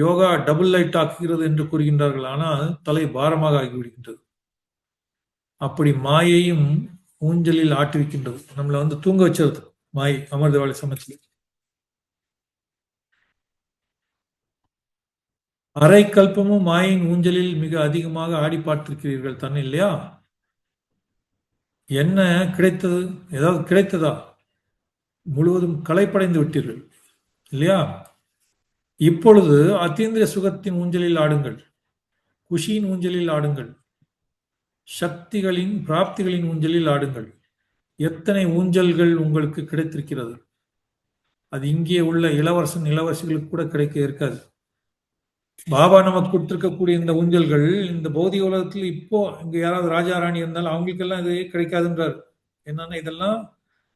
யோகா டபுள் லைட் ஆக்குகிறது என்று கூறுகின்றார்கள். ஆனால் தலை பாரமாக ஆகிவிடுகின்றது. அப்படி மாயையும் ஊஞ்சலில் ஆட்டி வைக்கின்றது. நம்மளை தூங்க வச்சிருது மாயை அமிர்தவேளை சமயத்தில். அரை கல்பமும் மாயின் ஊஞ்சலில் மிக அதிகமாக ஆடி பார்த்திருக்கிறீர்கள் தானே இல்லையா? என்ன கிடைத்தது? ஏதாவது கிடைத்ததா? முழுவதும் களைப்படைந்து விட்டீர்கள் இல்லையா? இப்பொழுது அத்தீந்திர சுகத்தின் ஊஞ்சலில் ஆடுங்கள், குஷியின் ஊஞ்சலில் ஆடுங்கள், சக்திகளின் பிராப்திகளின் ஊஞ்சலில் ஆடுங்கள். எத்தனை ஊஞ்சல்கள் உங்களுக்கு கிடைத்திருக்கிறது! அது இங்கே உள்ள இளவரசிகளுக்கு கூட கிடைக்க இருக்காது. பாபா நமக்கு கொடுத்திருக்கக்கூடிய இந்த ஊஞ்சல்கள் இந்த பௌதிக உலகத்தில் இப்போ இங்க யாராவது ராஜா ராணி இருந்தாலும் அவங்களுக்கெல்லாம் இது கிடைக்காதுன்றார். என்னன்னா இதெல்லாம்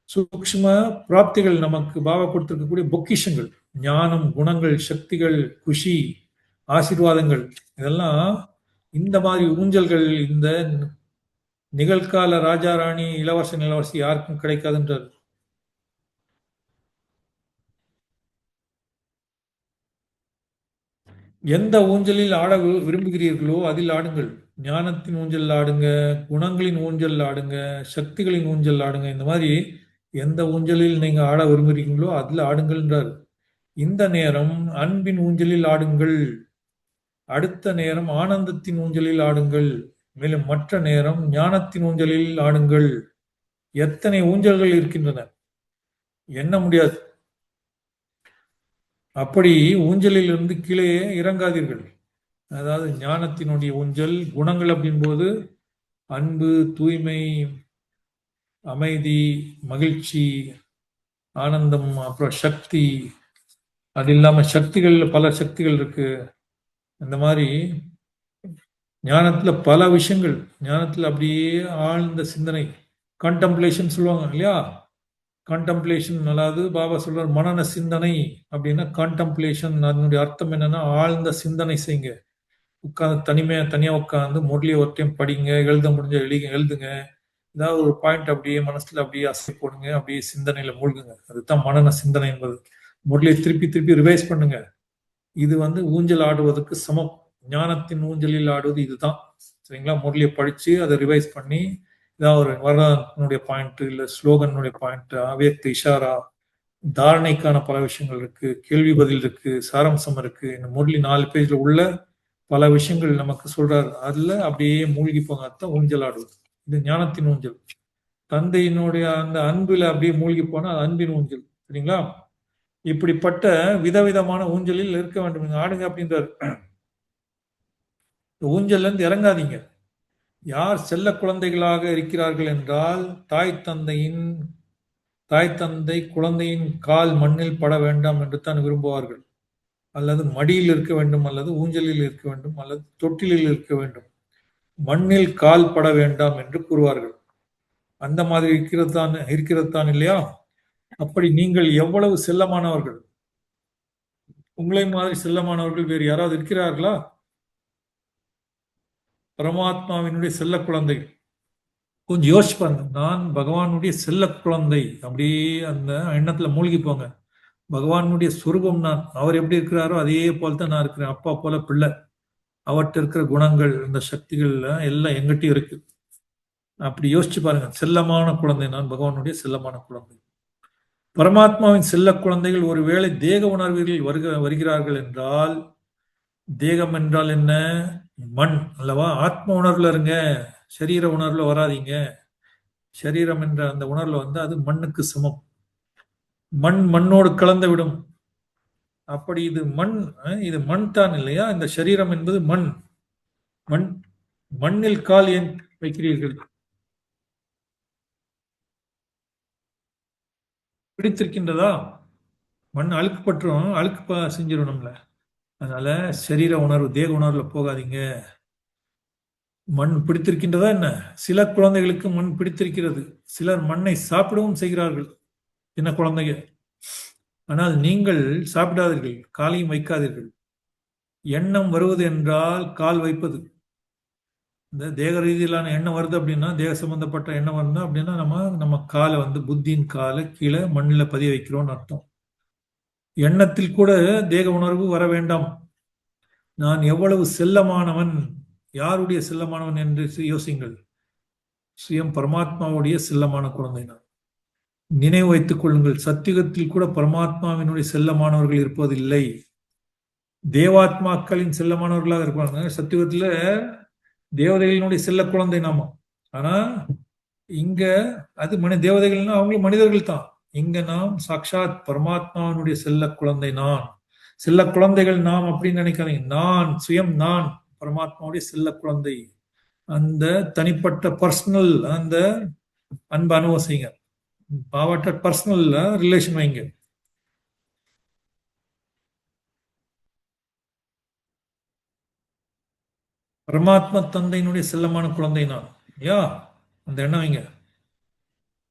சூக்ஷ்ம பிராப்திகள், நமக்கு பாபா கொடுத்திருக்கக்கூடிய பொக்கிஷங்கள், ஞானம், குணங்கள், சக்திகள், குஷி, ஆசீர்வாதங்கள். இதெல்லாம் இந்த மாதிரி ஊஞ்சல்கள் இந்த நிகழ்கால ராஜா ராணி இளவரசி யாருக்கும் கிடைக்காதுன்றார். எந்த ஊஞ்சலில் ஆட விரும்புகிறீர்களோ அதில் ஆடுங்கள். ஞானத்தின் ஊஞ்சல் ஆடுங்க, குணங்களின் ஊஞ்சல் ஆடுங்க, சக்திகளின் ஊஞ்சல் ஆடுங்க. இந்த மாதிரி எந்த ஊஞ்சலில் நீங்க ஆட விரும்புகிறீங்களோ அதில் ஆடுங்கள்ன்றார். இந்த நேரம் அன்பின் ஊஞ்சலில் ஆடுங்கள், அடுத்த நேரம் ஆனந்தத்தின் ஊஞ்சலில் ஆடுங்கள், மேலும் மற்ற நேரம் ஞானத்தின் ஊஞ்சலில் ஆடுங்கள். எத்தனை ஊஞ்சல்கள் இருக்கின்றன, எண்ண முடியாது. அப்படி ஊஞ்சலில் இருந்து கீழே இறங்காதீர்கள். அதாவது ஞானத்தினுடைய ஊஞ்சல், குணங்கள் அப்படின்போது அன்பு, தூய்மை, அமைதி, மகிழ்ச்சி, ஆனந்தம், அப்புறம் சக்தி. அது இல்லாம சக்திகள் பல சக்திகள் இருக்கு. இந்த மாதிரி ஞானத்துல பல விஷயங்கள், ஞானத்துல அப்படியே ஆழ்ந்த சிந்தனை, கான்டம்ப்ளேஷன் சொல்லுவாங்க இல்லையா? கான்டம்ப்ளேஷன், அதாவது பாபா சொல்றார் மனன சிந்தனை அப்படின்னா கான்டம்ப்ளேஷன். அதனுடைய அர்த்தம் என்னன்னா ஆழ்ந்த சிந்தனை செய்யுங்க. உட்காந்து தனியா உட்காந்து முரளியை ஒரு டைம் படிங்க, எழுத முடிஞ்ச எழுதுங்க. ஏதாவது ஒரு பாயிண்ட் அப்படியே மனசுல அப்படியே அசை போடுங்க, அப்படியே சிந்தனையில மூழ்குங்க. அதுதான் மனன சிந்தனை என்பது. முரளியை திருப்பி ரிவைஸ் பண்ணுங்க. இது ஊஞ்சல் ஆடுவதற்கு சமம். ஞானத்தின் ஊஞ்சலில் ஆடுவது இதுதான். சரிங்களா? முரளியை படிச்சு அதை ரிவைஸ் பண்ணி ஏதாவது ஒரு வரதனுடைய பாயிண்ட், இல்ல ஸ்லோகனுடைய பாயிண்ட், அவ்யக்த இஷாரா, தாரணைக்கான பல விஷயங்கள் இருக்கு, கேள்வி பதில் இருக்கு, சாராம்சம் இருக்கு. இந்த முரளி 4 பேஜ்ல உள்ள பல விஷயங்கள் நமக்கு சொல்றாரு. அதுல அப்படியே மூழ்கி போங்க. அதுதான் ஊஞ்சல் ஆடுவது. இது ஞானத்தின் ஊஞ்சல். தந்தையினுடைய அந்த அன்புல அப்படியே மூழ்கி போனா அது அன்பின் ஊஞ்சல். சரிங்களா? இப்படிப்பட்ட விதவிதமான ஊஞ்சலில் இருக்க வேண்டும். நீங்க ஆடுங்க அப்படின்றார். ஊஞ்சல்ல இருந்து இறங்காதீங்க. யார் செல்ல குழந்தைகளாக இருக்கிறார்கள் என்றால் தாய் தந்தை குழந்தையின் கால் மண்ணில் பட வேண்டாம் என்று தான் விரும்புவார்கள். அல்லது மடியில் இருக்க வேண்டும், அல்லது ஊஞ்சலில் இருக்க வேண்டும், அல்லது தொட்டிலில் இருக்க வேண்டும். மண்ணில் கால் பட வேண்டாம் என்று கூறுவார்கள். அந்த மாதிரி இருக்கிறது தான் இல்லையா? அப்படி நீங்கள் எவ்வளவு செல்லமானவர்கள். உங்களை மாதிரி செல்லமானவர்கள் வேறு யாராவது இருக்கிறார்களா? பரமாத்மாவினுடைய செல்ல குழந்தைகள். கொஞ்சம் யோசிச்சு பாருங்க. நான் பகவானுடைய செல்ல குழந்தை. அப்படியே அந்த எண்ணத்துல மூழ்கி போங்க. பகவானுடைய சுரூபம் நான். அவர் எப்படி இருக்கிறாரோ அதே போல தான் நான் இருக்கிறேன். அப்பா போல பிள்ளை. அவர்கிட்ட இருக்கிற குணங்கள், இந்த சக்திகள் எல்லாம் எங்கிட்டயும் இருக்கு. அப்படி யோசிச்சு பாருங்க. செல்லமான குழந்தை நான், பகவானுடைய செல்லமான குழந்தை. பரமாத்மாவின் செல்ல குழந்தைகள் ஒருவேளை தேக உணர்வுகள் வருகிறார்கள் என்றால், தேகம் என்றால் என்ன? மண் அல்லவா? ஆத்ம உணர்வுல இருங்க, சரீர உணர்வுல வராதீங்க. சரீரம் என்ற அந்த உணர்வுல வந்து அது மண்ணுக்கு சமம். மண்ணோடு கலந்து விடும். அப்படி இது மண் தான் இல்லையா? இந்த சரீரம் என்பது மண். மண்ணில் கால் ஏன் வைக்கிறீர்கள்? பிடித்திருக்கின்றதா? மண் அழுக்கு செஞ்சிடும் நம்மள. அதனால சரீர உணர்வு, தேக உணர்வுல போகாதீங்க. மண் பிடித்திருக்கின்றதா என்ன? சில குழந்தைகளுக்கு மண் பிடித்திருக்கிறது. சிலர் மண்ணை சாப்பிடவும் செய்கிறார்கள், சின்ன குழந்தைங்க. ஆனால் நீங்கள் சாப்பிடாதீர்கள், காலையும் வைக்காதீர்கள். எண்ணம் வருவது என்றால் கால் வைப்பது. இந்த தேக ரீதியிலான எண்ணம் வருது அப்படின்னா, தேக சம்பந்தப்பட்ட எண்ணம் வருது அப்படின்னா, நம்ம காலை வந்து புத்தியின் காலை கீழே மண்ணில் பதிய வைக்கிறோம்னு அர்த்தம். எண்ணத்தில் கூட தேக உணர்வு வர வேண்டாம். நான் எவ்வளவு செல்லமானவன், யாருடைய செல்லமானவன் என்று யோசிங்கள். சுயம் பரமாத்மாவுடைய செல்லமான குழந்தை நான். நினைவு வைத்துக் கொள்ளுங்கள், சத்தியுகத்தில் கூட பரமாத்மாவினுடைய செல்லமானவர்கள் இருப்பதில்லை. தேவாத்மாக்களின் செல்லமானவர்களாக இருப்பாங்க. சத்தியுகத்துல தேவதைகளினுடைய செல்ல குழந்தை நாம. ஆனா இங்க அது தேவதைகள்னா அவங்களும் மனிதர்கள் தான். இங்க நாம் சாட்சாத் பரமாத்மாவினுடைய செல்ல குழந்தை நான். செல்ல குழந்தைகள் நாம் அப்படின்னு நினைக்காதீங்க. நான் பரமாத்மாவுடைய செல்ல குழந்தை. அந்த தனிப்பட்ட பர்சனல் அந்த அன்பு அனுபவம் செய்யுங்க. பாவாட்ட பர்சனல் ரிலேஷன் வைங்க. பரமாத்மா தந்தையினுடைய செல்லமான குழந்தை நான். அந்த எண்ணம் வைங்க.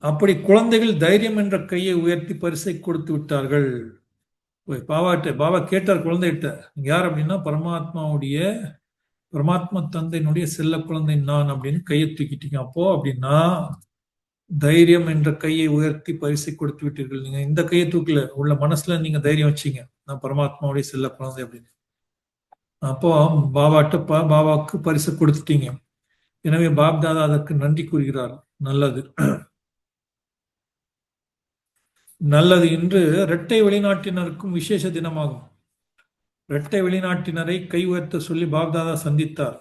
அப்படி குழந்தைகள் தைரியம் என்ற கையை உயர்த்தி பரிசை கொடுத்து விட்டார்கள். பாபா கேட்டார் குழந்தைகிட்ட, யார் அப்படின்னா பரமாத்மா தந்தையினுடைய செல்ல குழந்தை நான் அப்படின்னு கையை தூக்கிட்டீங்க. அப்போ அப்படின்னா தைரியம் என்ற கையை உயர்த்தி பரிசை கொடுத்து விட்டீர்கள். நீங்க இந்த கையை தூக்கல, உள்ள மனசுல நீங்க தைரியம் வச்சீங்க, நான் பரமாத்மாவுடைய செல்ல குழந்தை அப்படின்னு. அப்போ பாபாவுக்கு பரிசு கொடுத்துட்டீங்க. எனவே பாப்தாதா அதற்கு நன்றி கூறுகிறார். நல்லது இன்று இரட்டை வெளிநாட்டினருக்கும் விசேஷ தினமாகும். இரட்டை வெளிநாட்டினரை கை உயர்த்த சொல்லி பாப்தாதா சந்தித்தார்.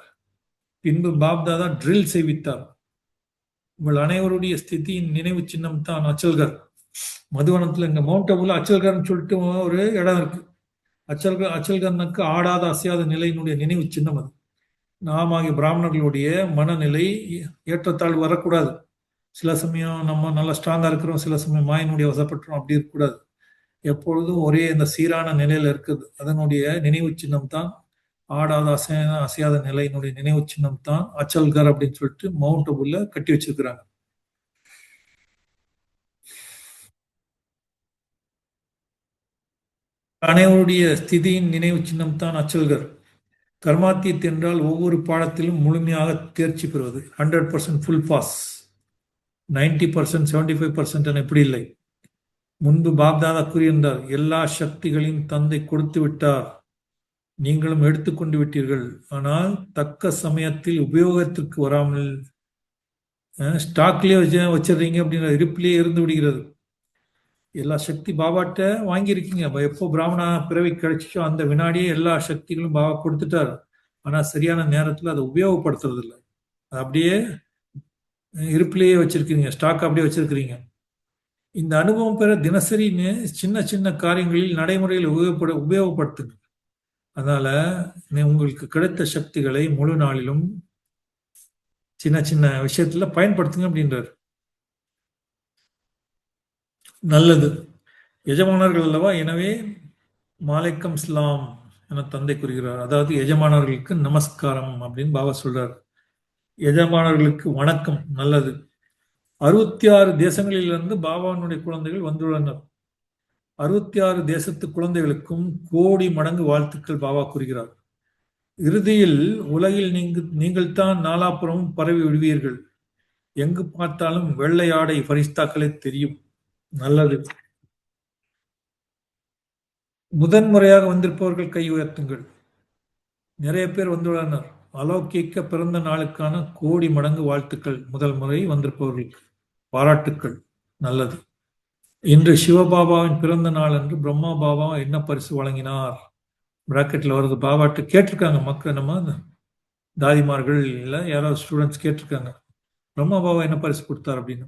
பின்பு பாப்தாதா ட்ரில் செய்வித்தார். உங்கள் அனைவருடைய ஸ்திதியின் நினைவு சின்னம் தான் அச்சல்கர். மதுவனத்துல இங்க மவுண்ட் அபுல அச்சல்கர்னு சொல்லிட்டு ஒரு இடம் இருக்கு. அச்சல்கர்னுக்கு ஆடாத அசையாத நிலையினுடைய நினைவு சின்னம் அது. நாம் ஆகிய பிராமணர்களுடைய மனநிலை ஏற்றத்தாழ்வு வரக்கூடாது. சில சமயம் நம்ம நல்லா ஸ்ட்ராங்கா இருக்கிறோம், சில சமயம் மாயினுடைய வசப்பட்டுறோம். அப்படி இருக்கக்கூடாது. எப்பொழுதும் ஒரே இந்த சீரான நிலையில இருக்குது. அதனுடைய நினைவு சின்னம் தான் ஆடாத அசையாத நிலையினுடைய நினைவு சின்னம் தான் அச்சல்கர் அப்படின்னு சொல்லிட்டு மவுண்ட் அபுல கட்டி வச்சிருக்கிறாங்க. அனைவருடைய ஸ்திதியின் நினைவு சின்னம் தான் அச்சல்கர். கர்மாத்தீத் என்றால் ஒவ்வொரு பாடத்திலும் முழுமையாக தேர்ச்சி பெறுவது. 100% ஃபுல் பாஸ். 90%, 75% என எப்படி இல்லை. முன்பு பாப்தாதா கூறியிருந்தார், எல்லா சக்திகளின் தந்தை கொடுத்து விட்டார், நீங்களும் எடுத்துக்கொண்டு விட்டீர்கள். ஆனால் தக்க சமயத்தில் உபயோகத்திற்கு வராமல் ஸ்டாக்லயே வச்சிடுறீங்க அப்படின்ற இருப்பிலேயே இருந்து விடுகிறது. எல்லா சக்தி பாபாட்ட வாங்கியிருக்கீங்க. எப்போ பிராமணா பிறவி கிடைச்சிச்சோ அந்த வினாடியே எல்லா சக்திகளும் பாபா கொடுத்துட்டார். ஆனா சரியான நேரத்துல அதை உபயோகப்படுத்துறது இல்லை. அப்படியே இருப்பிலேயே வச்சிருக்கீங்க, ஸ்டாக் அப்படியே வச்சிருக்கிறீங்க. இந்த அனுபவம் பெற தினசரி சின்ன சின்ன காரியங்களில் நடைமுறையில் உபயோகப்படுத்துங்க. அதனால உங்களுக்கு கிடைத்த சக்திகளை முழு நாளிலும் சின்ன சின்ன விஷயத்துல பயன்படுத்துங்க அப்படின்றார். நல்லது. எஜமானர்கள் அல்லவா, எனவே மாலைக்கம் இஸ்லாம் என தந்தை கூறுகிறார். அதாவது எஜமானர்களுக்கு நமஸ்காரம் அப்படின்னு பாபா சொல்றார். எஜமானர்களுக்கு வணக்கம். நல்லது. 66 தேசங்களிலிருந்து பாபாவினுடைய குழந்தைகள் வந்துள்ளனர். 66 தேசத்து குழந்தைகளுக்கும் கோடி மடங்கு வாழ்த்துக்கள் பாபா கூறுகிறார். இறுதியில் உலகில் நீங்கள் தான் நாலாபுறமும் பரவி விடுவீர்கள். எங்கு பார்த்தாலும் வெள்ளை ஆடை பரிஸ்தாக்களே தெரியும். நல்லது. முதன்முறையாக வந்திருப்பவர்கள் கை உயர்த்துங்கள். நிறைய பேர் வந்துள்ளனர். அலௌகிக்க பிறந்த நாளுக்கான கோடி மடங்கு வாழ்த்துக்கள். முதல் முறை வந்திருப்பவர்களுக்கு பாராட்டுக்கள். நல்லது. இன்று சிவபாபாவின் பிறந்த நாள் அன்று பிரம்மா பாபா என்ன பரிசு வழங்கினார்? பிராக்கெட்ல வருது. பாபாட்ட கேட்டிருக்காங்க மக்கள், நம்ம தாதிமார்கள் இல்ல யாராவது ஸ்டூடெண்ட்ஸ் கேட்டிருக்காங்க, பிரம்மா பாபா என்ன பரிசு கொடுத்தார் அப்படின்னு.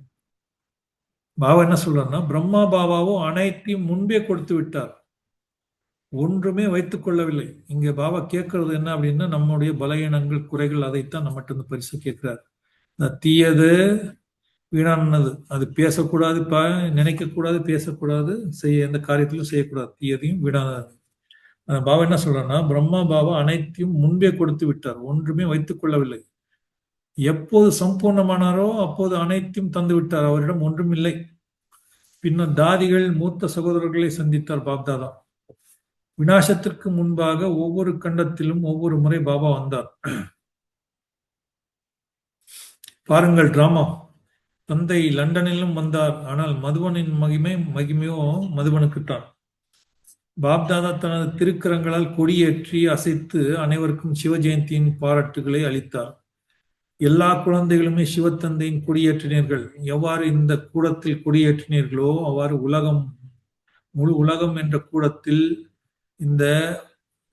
பாபா என்ன சொல்றாருன்னா, பிரம்மா பாபாவும் அனைத்தையும் முன்பே கொடுத்து விட்டார், ஒன்றுமே வைத்துக் கொள்ளவில்லை. இங்க பாபா கேட்கறது என்ன அப்படின்னா, நம்முடைய பலகீனங்கள் குறைகள் அதைத்தான் நம்மகிட்ட இந்த பரிசு கேட்கிறார். தீயது வீணானது அது பேசக்கூடாது, நினைக்கக்கூடாது, பேசக்கூடாது, எந்த காரியத்திலும் செய்யக்கூடாது. தீயதையும் வீணானது. பாபா என்ன சொல்றாருன்னா, பிரம்மா பாபா அனைத்தையும் முன்பே கொடுத்து விட்டார், ஒன்றுமே வைத்துக் கொள்ளவில்லை. எப்போது சம்பூர்ணமானாரோ அப்போது அனைத்தையும் தந்து விட்டார், அவரிடம் ஒன்றும் இல்லை. பின்னர் தாதிகள் மூத்த சகோதரர்களை சந்தித்தார் பாப்தாதா. விநாசத்திற்கு முன்பாக ஒவ்வொரு கண்டத்திலும் ஒவ்வொரு முறை பாபா வந்தார். பாருங்கள் டிராமா. தந்தை லண்டனிலும் வந்தார், ஆனால் மதுவனின் மகிமையோ மதுவனுக்குத்தான். பாப்தாதா தனது திருக்கரங்களால் கொடியேற்றி அசைத்து அனைவருக்கும் சிவ ஜெயந்தியின் பாராட்டுகளை அளித்தார். எல்லா குழந்தைகளுமே சிவத்தந்தையின் கொடியேற்றினீர்கள். எவ்வாறு இந்த கூடத்தில் கொடியேற்றினீர்களோ அவ்வாறு முழு உலகம் என்ற கூடத்தில் இந்த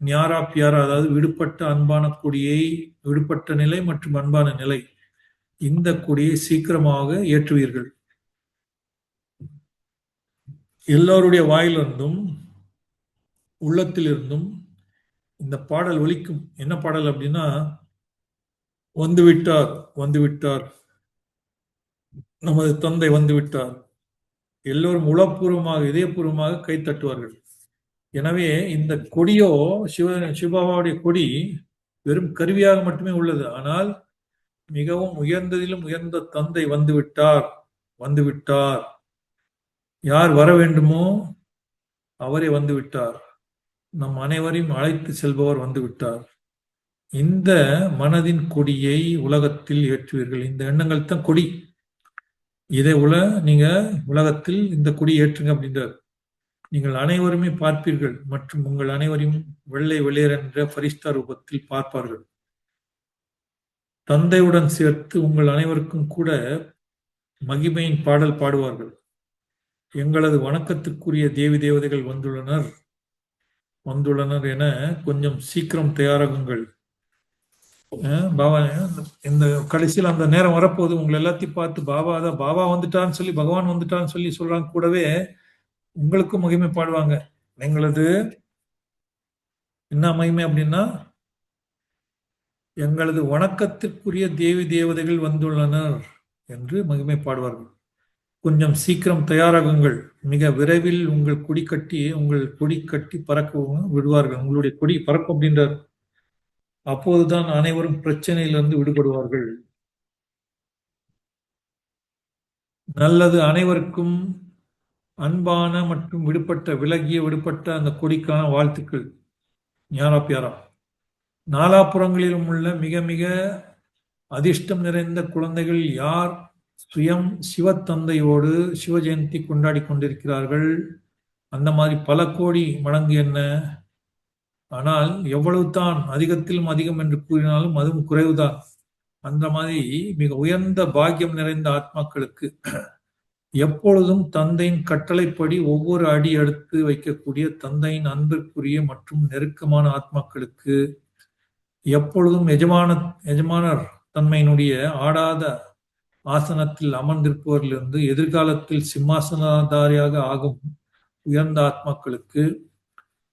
ஞாரா பியாரா, அதாவது விடுபட்ட அன்பான கொடியை, விடுபட்ட நிலை மற்றும் அன்பான நிலை, இந்த கொடியை சீக்கிரமாக ஏற்றுவீர்கள். எல்லோருடைய வாயிலிருந்தும் உள்ளத்திலிருந்தும் இந்த பாடல் ஒலிக்கும். என்ன பாடல் அப்படின்னா, வந்துவிட்டார் வந்துவிட்டார், நமது தந்தை வந்துவிட்டார். எல்லோரும் உளப்பூர்வமாக இதயபூர்வமாக கை தட்டுவார்கள். எனவே இந்த கொடியோ, சிவபாபாவுடைய கொடி வெறும் கருவியாக மட்டுமே உள்ளது. ஆனால் மிகவும் உயர்ந்ததிலும் உயர்ந்த தந்தை வந்துவிட்டார் வந்துவிட்டார். யார் வர வேண்டுமோ அவரே வந்துவிட்டார். நம் அனைவரையும் அழைத்து செல்பவர் வந்துவிட்டார். இந்த மனதின் கொடியை உலகத்தில் ஏற்றுவீர்கள். இந்த எண்ணங்கள் தான் கொடி. இதை நீங்க உலகத்தில் இந்த கொடி ஏற்றுங்க அப்படின்றார். நீங்கள் அனைவருமே பார்ப்பீர்கள் மற்றும் உங்கள் அனைவரையும் வெள்ளை வெளியேற என்ற பரிஸ்தா ரூபத்தில் பார்ப்பார்கள். தந்தையுடன் சேர்த்து உங்கள் அனைவருக்கும் கூட மகிமையின் பாடல் பாடுவார்கள். எங்களது வணக்கத்துக்குரிய தேவி தேவதைகள் வந்துள்ளனர் என கொஞ்சம் சீக்கிரம் தயாராகுங்கள். பாபா இந்த கடைசியில் அந்த நேரம் வரப்போது, உங்களை எல்லாத்தையும் பார்த்து பாபா வந்துட்டான்னு சொல்லி, பகவான் வந்துட்டான்னு சொல்லி சொல்றாங்க. கூடவே உங்களுக்கும் மகிமை பாடுவாங்க. எங்களது என்ன மகிமை அப்படின்னா, எங்களது வணக்கத்திற்குரிய தேவி தேவதைகள் வந்துள்ளனர் என்று மகிமை பாடுவார்கள். கொஞ்சம் சீக்கிரம் தயாராகுங்கள். மிக விரைவில் உங்கள் கொடி கட்டி பறக்க விடுவார்கள். உங்களுடைய கொடி பறக்கும் அப்படின்றார். அப்போதுதான் அனைவரும் பிரச்சனையிலிருந்து விடுபடுவார்கள். நல்லது. அனைவருக்கும் அன்பான மற்றும் விடுபட்ட அந்த கொடிக்கான வாழ்த்துக்கள். ஞாரா பியாரா. நாலாபுறங்களிலும் உள்ள மிக மிக அதிர்ஷ்டம் நிறைந்த குழந்தைகள் யார் சுயம் சிவத்தந்தையோடு சிவ ஜெயந்தி கொண்டாடி கொண்டிருக்கிறார்கள். அந்த மாதிரி பல கோடி மடங்கு என்ன. ஆனால் எவ்வளவு தான் அதிகத்திலும் அதிகம் என்று கூறினாலும் அதுவும் குறைவுதான். அந்த மாதிரி மிக உயர்ந்த பாக்கியம் நிறைந்த ஆத்மாக்களுக்கு எப்பொழுதும் தந்தையின் கட்டளைப்படி ஒவ்வொரு அடி எடுத்து வைக்கக்கூடிய தந்தையின் அன்பிற்குரிய மற்றும் நெருக்கமான ஆத்மாக்களுக்கு எப்பொழுதும் எஜமானர் தன்மையினுடைய ஆடாத ஆசனத்தில் அமர்ந்திருப்பவரிலிருந்து எதிர்காலத்தில் சிம்மாசனதாரியாக ஆகும் உயர்ந்த ஆத்மாக்களுக்கு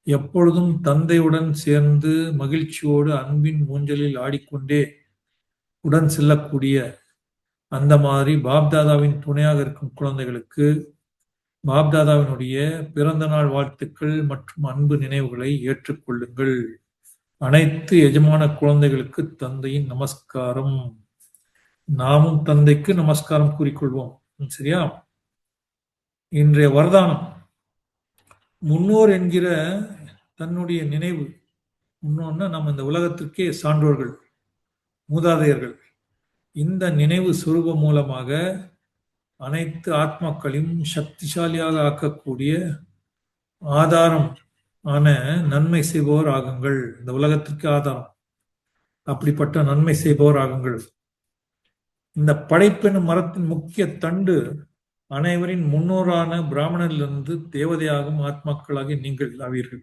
எப்பொழுதும் தந்தையுடன் சேர்ந்து மகிழ்ச்சியோடு அன்பின் ஊஞ்சலில் ஆடிக்கொண்டே உடன் செல்லக்கூடிய அந்த மாதிரி பாப்தாதாவின் துணையாக இருக்கும் குழந்தைகளுக்கு பாப்தாதாவினுடைய பிறந்த நாள் வாழ்த்துக்கள் மற்றும் அன்பு நினைவுகளை ஏற்றுக்கொள்ளுங்கள். அனைத்து எஜமான குழந்தைகளுக்கு தந்தையின் நமஸ்காரம். நாமும் தந்தைக்கு நமஸ்காரம் கூறிக்கொள்வோம். சரியா? இன்றைய வரதானம் முன்னோர் என்கிற தன்னுடைய நினைவு. முன்னோர்னா நம்ம இந்த உலகத்திற்கே சான்றோர்கள், மூதாதையர்கள். இந்த நினைவு சுரூபம் மூலமாக அனைத்து ஆத்மாக்களையும் சக்திசாலியாக ஆக்கக்கூடிய ஆதாரம் ஆன நன்மை செய்பவர் ஆகுங்கள். இந்த உலகத்திற்கு ஆதாரம். அப்படிப்பட்ட நன்மை செய்பவர் ஆகுங்கள். இந்த படைப்பெனும் மரத்தின் முக்கிய தண்டு அனைவரின் முன்னோரான பிராமணரிலிருந்து தேவதையாகும் ஆத்மாக்களாகி நீங்கள் ஆவீர்கள்.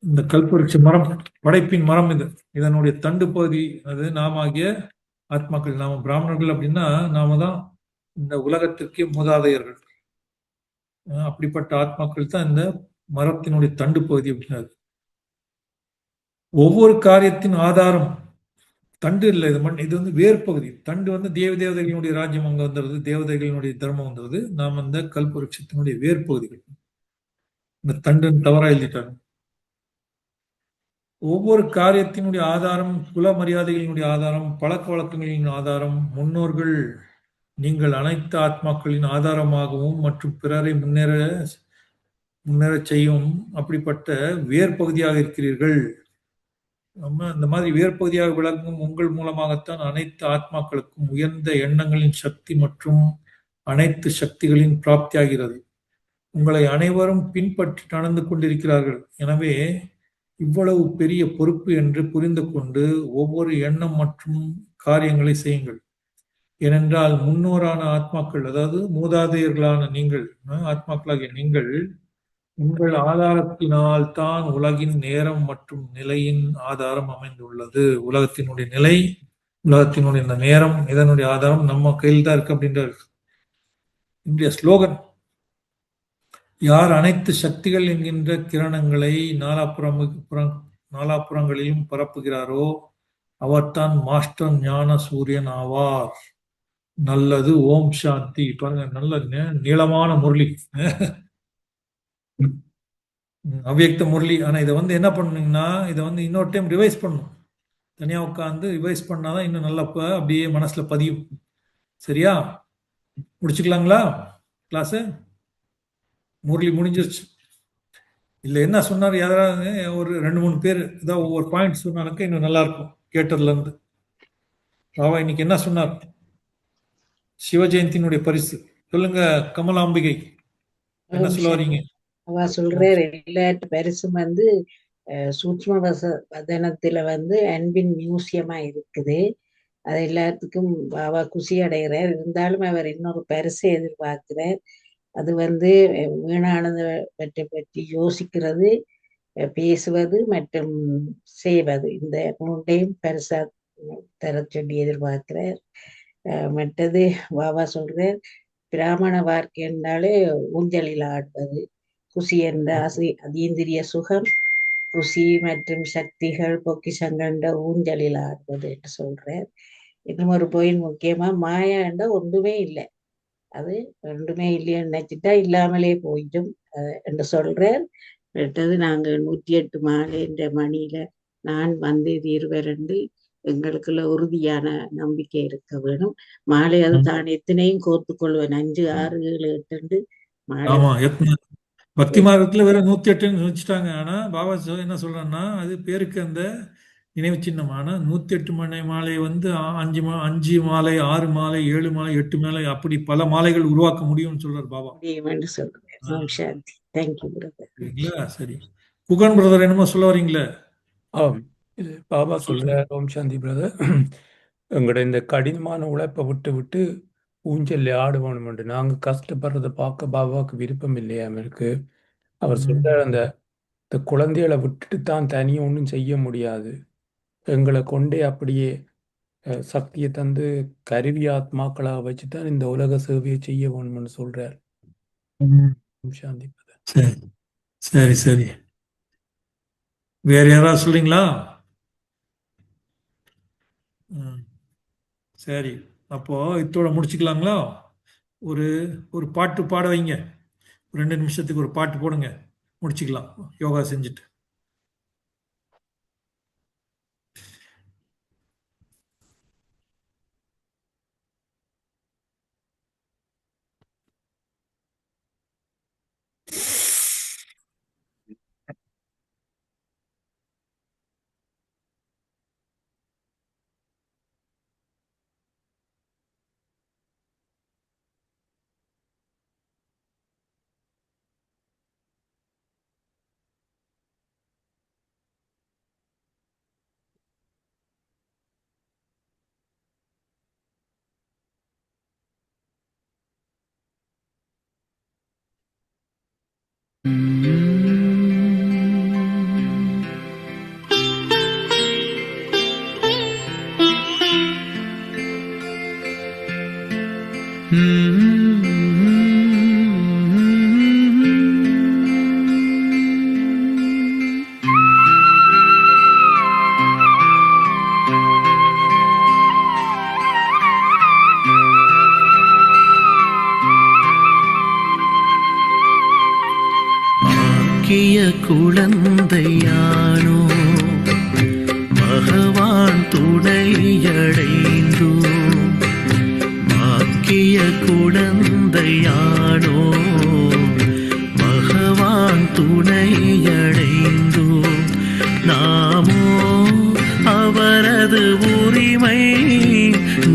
இந்த கல்பவருட்ச மரம் படைப்பின் மரம். இது இதனுடைய தண்டு பகுதி அது நாம ஆகிய ஆத்மாக்கள். நாம பிராமணர்கள் அப்படின்னா நாம தான் இந்த உலகத்திற்கே மூதாதையர்கள். அப்படிப்பட்ட ஆத்மாக்கள் தான் இந்த மரத்தினுடைய தண்டு பகுதி அப்படின்னாரு. ஒவ்வொரு காரியத்தின் ஆதாரம் தண்டு இல்லை, இது வந்து வேறு பகுதி. தண்டு வந்து தேவதைகளினுடைய ராஜ்யம் அங்க வந்துடுது, தேவதைகளினுடைய தர்மம் வந்துடுது. நாம் அந்த கல்பவருட்சத்தினுடைய வேறு பகுதிகள். இந்த தண்டுன்னு தவறா எழுதிட்டாங்க. ஒவ்வொரு காரியத்தினுடைய ஆதாரம், குல மரியாதைகளினுடைய ஆதாரம், பழக்க வழக்கங்களின் ஆதாரம் முன்னோர்கள். நீங்கள் அனைத்து ஆத்மாக்களின் ஆதாரமாகவும் மற்றும் பிறரை முன்னேறச் செய்யும் அப்படிப்பட்ட வேர் பகுதியாக இருக்கிறீர்கள். நம்ம இந்த மாதிரி வேர் பகுதியாக விளங்கும் உங்கள் மூலமாகத்தான் அனைத்து ஆத்மாக்களுக்கும் உயர்ந்த எண்ணங்களின் சக்தி மற்றும் அனைத்து சக்திகளின் பிராப்தியாகிறது. உங்களை அனைவரும் பின்பற்றி நடந்து கொண்டிருக்கிறார்கள். எனவே இவ்வளவு பெரிய பொறுப்பு என்று புரிந்து கொண்டு ஒவ்வொரு எண்ணம் மற்றும் காரியங்களை செய்யுங்கள். ஏனென்றால் முன்னோரான ஆத்மாக்கள், அதாவது மூதாதையர்களான நீங்கள், ஆத்மாக்களாகிய நீங்கள், உங்கள் ஆதாரத்தினால் தான் உலகின் நேரம் மற்றும் நிலையின் ஆதாரம் அமைந்துள்ளது. உலகத்தினுடைய நிலை, உலகத்தினுடைய இந்த நேரம், இதனுடைய ஆதாரம் நம்ம கையில் தான் இருக்கு அப்படின்றார் இன்றைய ஸ்லோகன். யார் அனைத்து சக்திகள் என்கின்ற கிரணங்களை நாலாபுறங்களிலும் பரப்புகிறாரோ அவர்தான் மாஸ்டர் ஞான சூரியன் ஆவார். நல்லது. ஓம் சாந்தி. பாருங்க, நல்ல நீளமான முரளி, அவ்வியக்த முரளி. ஆனா இதை வந்து என்ன பண்ணுங்கன்னா, இதை வந்து இன்னொரு டைம் ரிவைஸ் பண்ணணும். தனியா உட்காந்து ரிவைஸ் பண்ணாதான் இன்னும் நல்லா அப்படியே மனசுல பதியும். சரியா? முடிச்சுக்கலாங்களா கிளாஸ்? முரளி முடிஞ்சிருச்சு. இல்ல என்ன சொன்னார் யாராவது ஒரு 2-3 பேர் ஏதாவது ஒவ்வொரு பாயிண்ட் சொன்னாலுக்கு இன்னும் நல்லா இருக்கும் கேட்டதுல இருந்து. ராவா இன்னைக்கு என்ன சொன்னார்? சிவஜெயந்தியினுடைய பரிசு சொல்லுங்க கமலாம்பிகை, என்ன சொல்ல வரீங்க? அவ சொல்றார் எல்லாட்டு பரிசும் வந்து சூட்ச்ம வதனத்துல வந்து அன்பின் மியூசியமா இருக்குது. அது எல்லாத்துக்கும் பாபா குஷி அடைகிறார். இருந்தாலும் அவர் இன்னொரு பரிசை எதிர்பார்க்கிறார். அது வந்து வீணானதை பற்றி யோசிக்கிறது, பேசுவது மற்றும் செய்வது, இந்த மூன்றையும் பரிசா தர சொல்லி எதிர்பார்க்கிறார். மற்றது பாபா சொல்றார் பிராமண வாழ்க்கை என்றாலே ஊஞ்சலில் ஆடுவது, குஷி என்ற அதீந்திரிய சுகம், குஷி மற்றும் சக்திகள் பொக்கிஷங்கள் என்ற ஊஞ்சலில் ஆடுவது என்று சொல்றார். இன்னும் ஒரு பாயிண்ட் முக்கியமா, மாயா என்ற ஒன்றுமே இல்லை, அது ஒன்றுமே இல்லைன்னு நினைச்சிட்டா இல்லாமலே போயிடும் என்று சொல்றார். அடுத்தது நாங்கள் 108 மாலை என்ற மணியில நான் வந்து தீர்வர் என்று எங்களுக்குள்ள உறுதியான நம்பிக்கை இருக்க வேணும். மாலை அது தான் எத்தனையும் கோர்த்து கொள்வேன், 5, 6, 7, 8 மாலை. பக்தி மார்க்கத்துல வேற 108 வச்சுட்டாங்க. ஆனா பாபா என்ன சொல்றான்னா, அது பேருக்கு அந்த நினைவு சின்னமான 108 மணி மாலை வந்து 5 மாலை, 6 மாலை, 7 மாலை, 8 மாலை, அப்படி பல மாலைகள் உருவாக்க முடியும்னு சொல்றாரு பாபா. சரி, புகன் பிரதர் என்னமோ சொல்ல வரீங்களே? இது பாபா சொல்ற ஓம் சாந்தி பிரதர். எங்களோட இந்த கடினமான உழைப்பை விட்டு விட்டு ஊஞ்சல் ஆடுவோம். நாங்க கஷ்டப்படுறத பார்க்க பாபாவுக்கு விருப்பம் இல்லையா இருக்கு. அவர் சொல்ற அந்த குழந்தைகளை விட்டுட்டு தான் தனியாக ஒன்றும் செய்ய முடியாது. எங்களை கொண்டே அப்படியே சக்தியை தந்து கருவி ஆத்மாக்களாக வச்சு தான் இந்த உலக சேவையை செய்ய வேணும்னு சொல்றார். ம். சாந்தி பிரதர். சரி சரி சரி. வேற யாராவது சொல்றீங்களா? ம். சரி, அப்போ இத்தோட முடிச்சுக்கலாங்களா? ஒரு ஒரு பாட்டு பாட வைங்க. 2 நிமிஷத்துக்கு ஒரு பாட்டு போடுங்க, முடிச்சுக்கலாம் யோகா செஞ்சுட்டு. ஆக்கிய குழந்தையானோ பகவான் துணையடைந்தோ, ஆக்கிய குழந்தையானோ பகவான் துணையடைந்தோ, நாமோ அவரது உரிமை,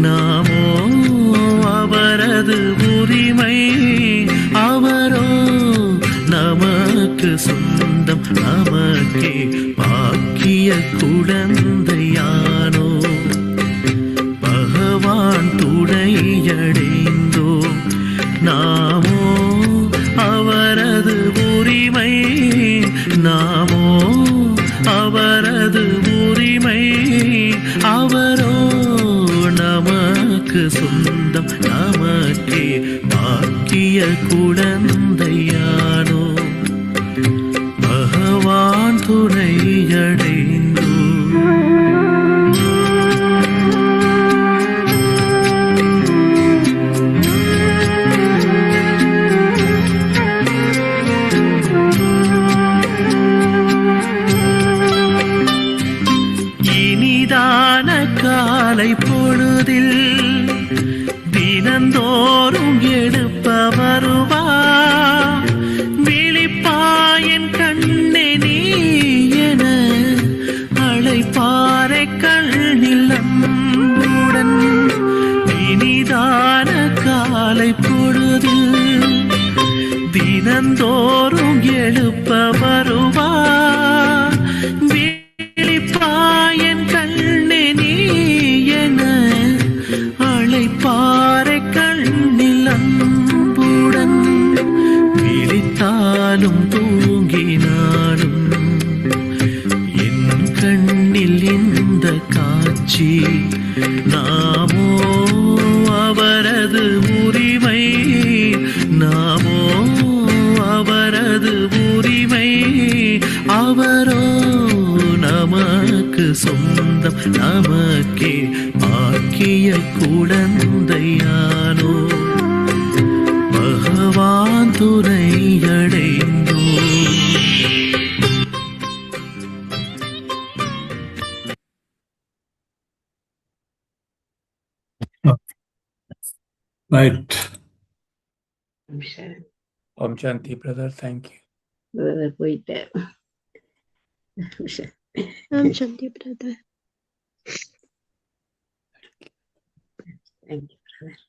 நாமோ அவரது உரிமை, அவரோ நமக்கு சொந்தம், நமக்கே பாக்கிய குழந்தையானோ பகவான் துணையடைந்தோ, நாமோ அவரது உரிமை, நாமோ அவரது உரிமை, அவரோ நமக்கு சொந்தம், நமக்கே பாக்கிய குழந்தையானோ பகவான் துணையடைந்தோ. இனிதான காலை பொழுதில் தினந்தோறும் எழுப்ப வருவா, விழிப்பாயன் கண்ணே நீ என அழைப்பாறை கண்ணில் அன்புடன். இனிதான காலை பொழுதில் தினந்தோறும் எழுப்ப வருவா, விழிப்பாயன் கண்ணே நீ என அழைப்பாறை கண்ணில் அன்புடன். விழித்தாலும் தூங்கினாலும் என் கண்ணில் இந்த காட்சி, நாமோ அவரது உரிமை, நாமோ அவரது உரிமை, அவரோ நமக்கு சொந்தம், நமக்கே பாக்கிய குழந்தையானோ பகவான் துணையடைந்தோ. ரைட். ஓம் சாந்தி பிரதர். தேங்க்யூ. போயிட்டேன். Om Shanti brother. Thank you, brother.